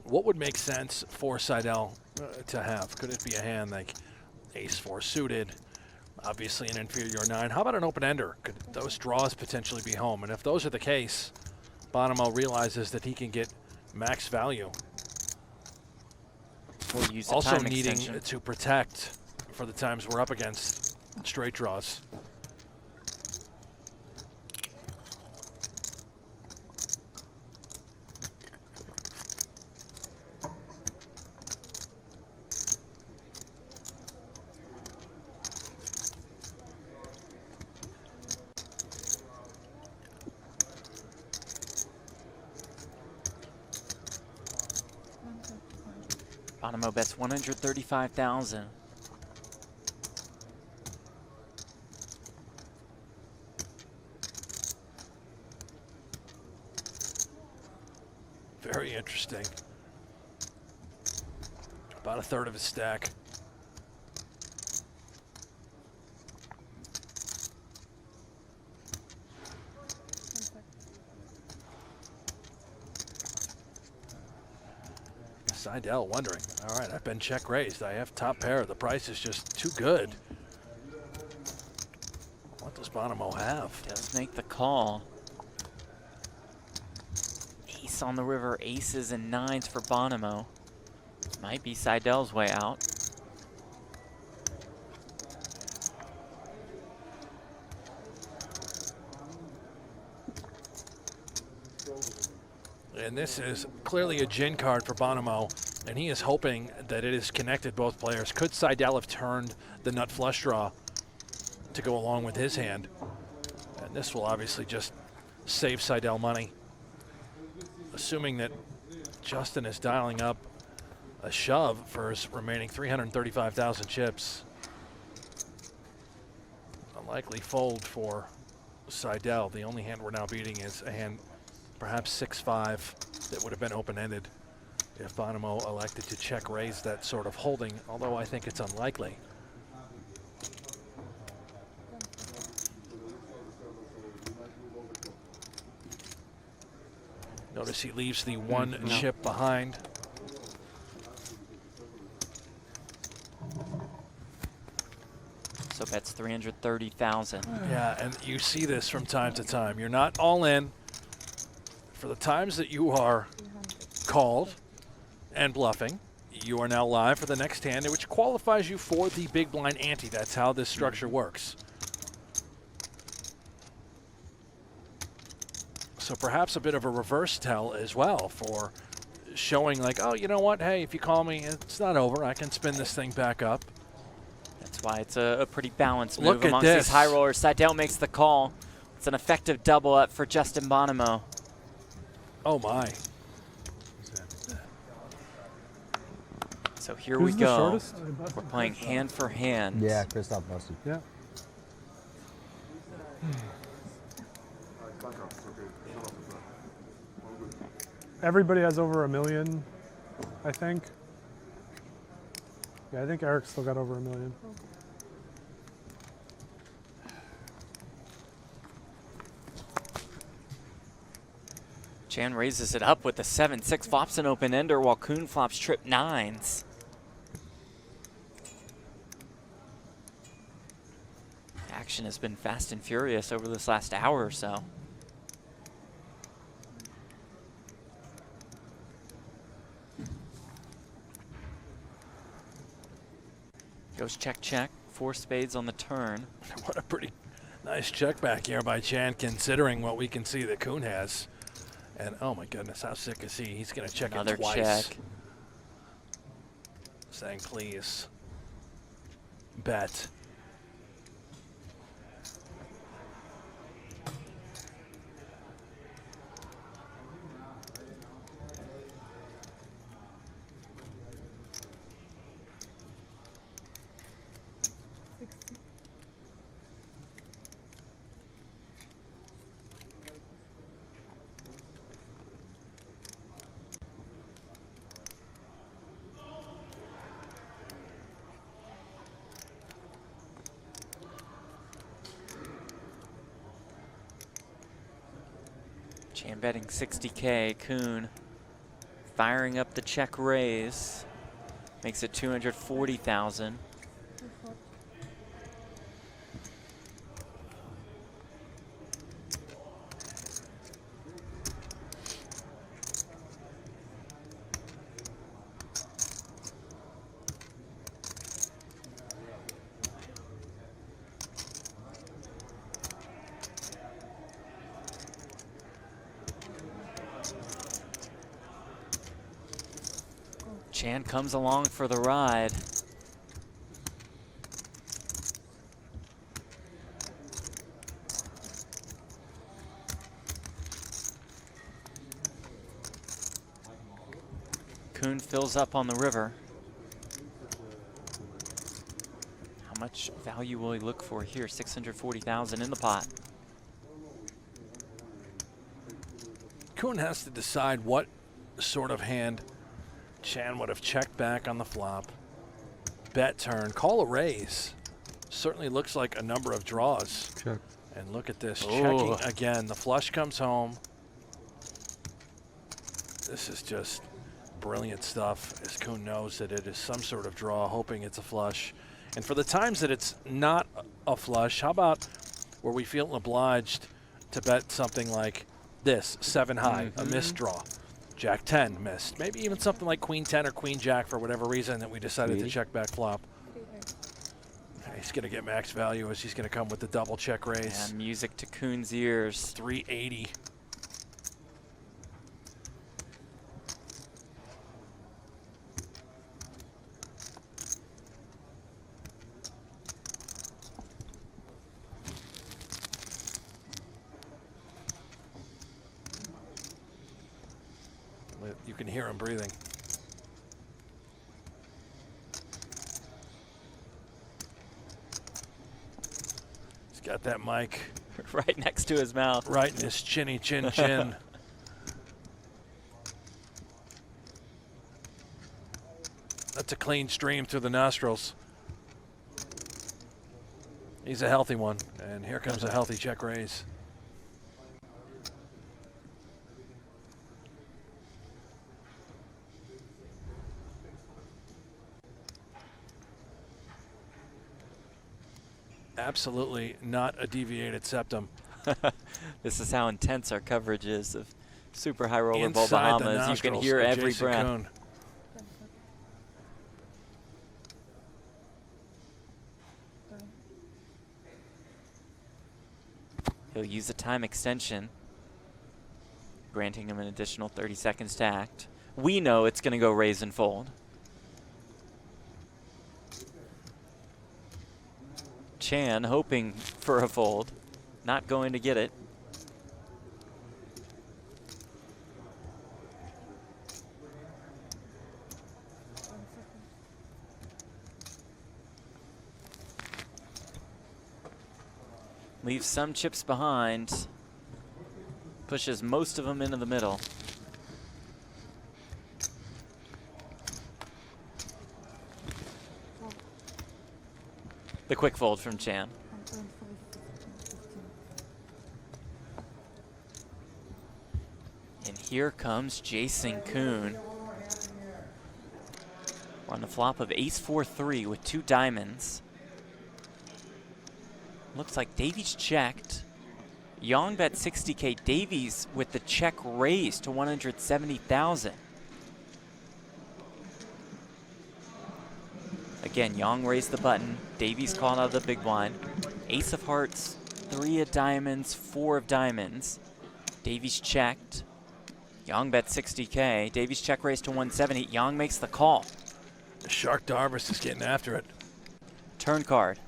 What would make sense for Seidel to have? Could it be a hand like ace-4 suited? Obviously an inferior 9. How about an open-ender? Could those draws potentially be home? And if those are the case, Bonomo realizes that he can get max value. We'll use a Also time needing extension to protect for the times we're up against straight draws. Bonomo bets 135,000. Very interesting. About a third of his stack. Seidel wondering, all right, I've been check raised. I have top pair. The price is just too good. What does Bonomo have? Does make the call. Ace on the river, aces and 9s for Bonomo. Might be Seidel's way out. And this is clearly a gin card for Bonomo, and he is hoping that it is connected both players. Could Seidel have turned the nut flush draw to go along with his hand? And this will obviously just save Seidel money. Assuming that Justin is dialing up a shove for his remaining 335,000 chips. A likely fold for Seidel. The only hand we're now beating is a hand perhaps 6-5 that would have been open-ended if Bonomo elected to check raise that sort of holding, although I think it's unlikely. Notice he leaves the one chip behind. So bets 330,000. Yeah, and you see this from time to time. You're not all in. For the times that you are called and bluffing, you are now live for the next hand, which qualifies you for the big blind ante. That's how this structure works. So perhaps a bit of a reverse tell as well for showing like, oh, you know what? Hey, if you call me, it's not over. I can spin this thing back up. That's why it's a pretty balanced move Look at amongst this. these high rollers. Seidel makes the call. It's an effective double up for Justin Bonomo. Oh my. So here Who's we the go. shortest? We're playing hand for hand. Yeah, Christoph busted. Yeah. Everybody has over 1 million, I think. Yeah, I think Eric's still got over 1 million. Chan raises it up with the 7-6, flops an open ender while Koon flops trip 9s. Action has been fast and furious over this last hour or so. Goes check, check. 4 spades on the turn. What a pretty nice check back here by Chan, considering what we can see that Koon has. And oh my goodness, how sick is he? He's going to check Another it twice. check. Saying, please, bet. Chan betting 60K. Koon firing up the check raise. Makes it 240,000. Chan comes along for the ride. Koon fills up on the river. How much value will he look for here? 640,000 in the pot. Koon has to decide what sort of hand Chan would have checked back on the flop. Bet turn, call a raise. Certainly looks like a number of draws. Check. And look at this, Ooh. checking again. The flush comes home. This is just brilliant stuff, as Koon knows that it is some sort of draw, hoping it's a flush. And for the times that it's not a flush, how about where we feel obliged to bet something like this, 7 high, a missed draw. Jack 10 missed. Maybe even something like Queen 10 or Queen Jack for whatever reason that we decided to check back flop. He's going to get max value as he's going to come with the double check raise. And music to Koon's ears. 380. You can hear him breathing. He's got that mic right next to his mouth. right in his chinny chin chin. That's a clean stream through the nostrils. He's a healthy one, and here comes a healthy check raise. Absolutely not a deviated septum. This is how intense our coverage is of Super High Roller Ball Inside the Bahamas. You can nostrils hear of every Jason breath. Koon. He'll use a time extension, granting him an additional 30 seconds to act. We know it's going to go raise and fold. Chan hoping for a fold, not going to get it. Leaves some chips behind. Pushes most of them into the middle. The quick fold from Chan. And here comes Jason Koon. We're on the flop of ace-4-3 with 2 diamonds. Looks like Davies checked. Yang bet 60K. Davies with the check raised to 170,000. Again, Yang raised the button. Davies called out of the big blind. Ace of hearts, 3 of diamonds, 4 of diamonds. Davies checked. Yang bet 60K. Davies check raised to 170. Yang makes the call. The Shark Dvoress is getting after it. Turn card.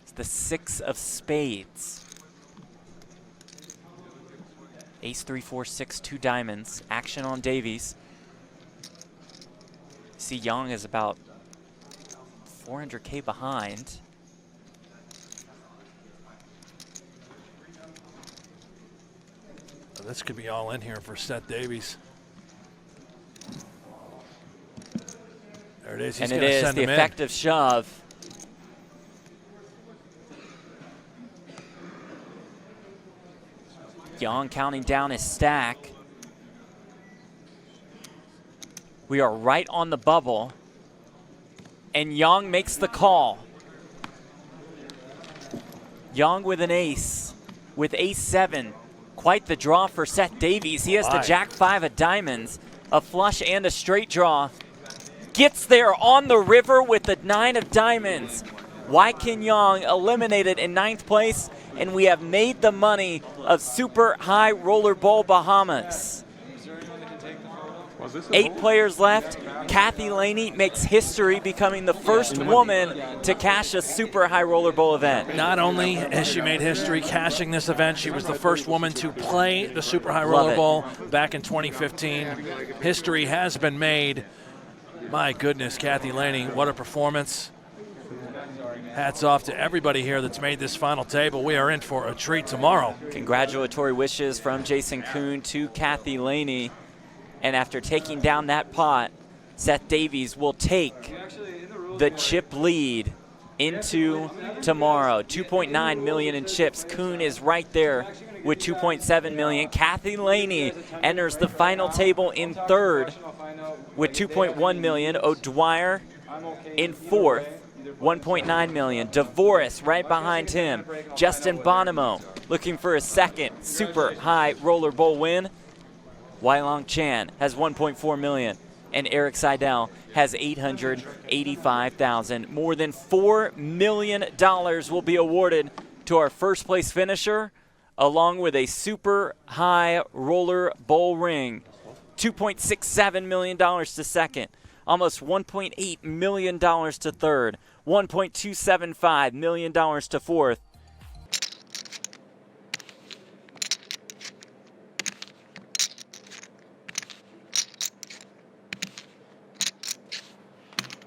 It's the 6 of spades. Ace 3, 4, 6, 2 diamonds. Action on Davies. See, Yang is about 400K behind. This could be all in here for Seth Davies. There it is. He's And it gonna is send the him effective shove. Yang counting down his stack. We are right on the bubble. And Yang makes the call. Yang with an ace. With ace-7. Quite the draw for Seth Davies. He has the jack-5 of diamonds. A flush and a straight draw. Gets there on the river with the 9 of diamonds. Waikin Yang eliminated in 9th place. And we have made the money of Super High Roller Bowl Bahamas. 8 players left. Kathy Laney makes history, becoming the first woman to cash a Super High Roller Bowl event. Not only has she made history cashing this event, she was the first woman to play the Super High Roller Bowl back in 2015. History has been made. My goodness, Kathy Laney, what a performance. Hats off to everybody here that's made this final table. We are in for a treat tomorrow. Congratulatory wishes from Jason Koon to Kathy Laney. And after taking down that pot, Seth Davies will take the chip lead into tomorrow. 2.9 million in chips. Koon is right there with 2.7 million. Kathy Laney enters the final table in 3rd with 2.1 million. O'Dwyer in 4th, 1.9 million. Dvoress right behind him. Justin Bonomo looking for a 2nd Super High Roller Bowl win. Wailong Chan has 1.4 million, and Erik Seidel has 885,000. More than $4 million will be awarded to our first place finisher, along with a Super High Roller Bowl ring. $2.67 million to 2nd, almost $1.8 million to 3rd, $1.275 million to 4th,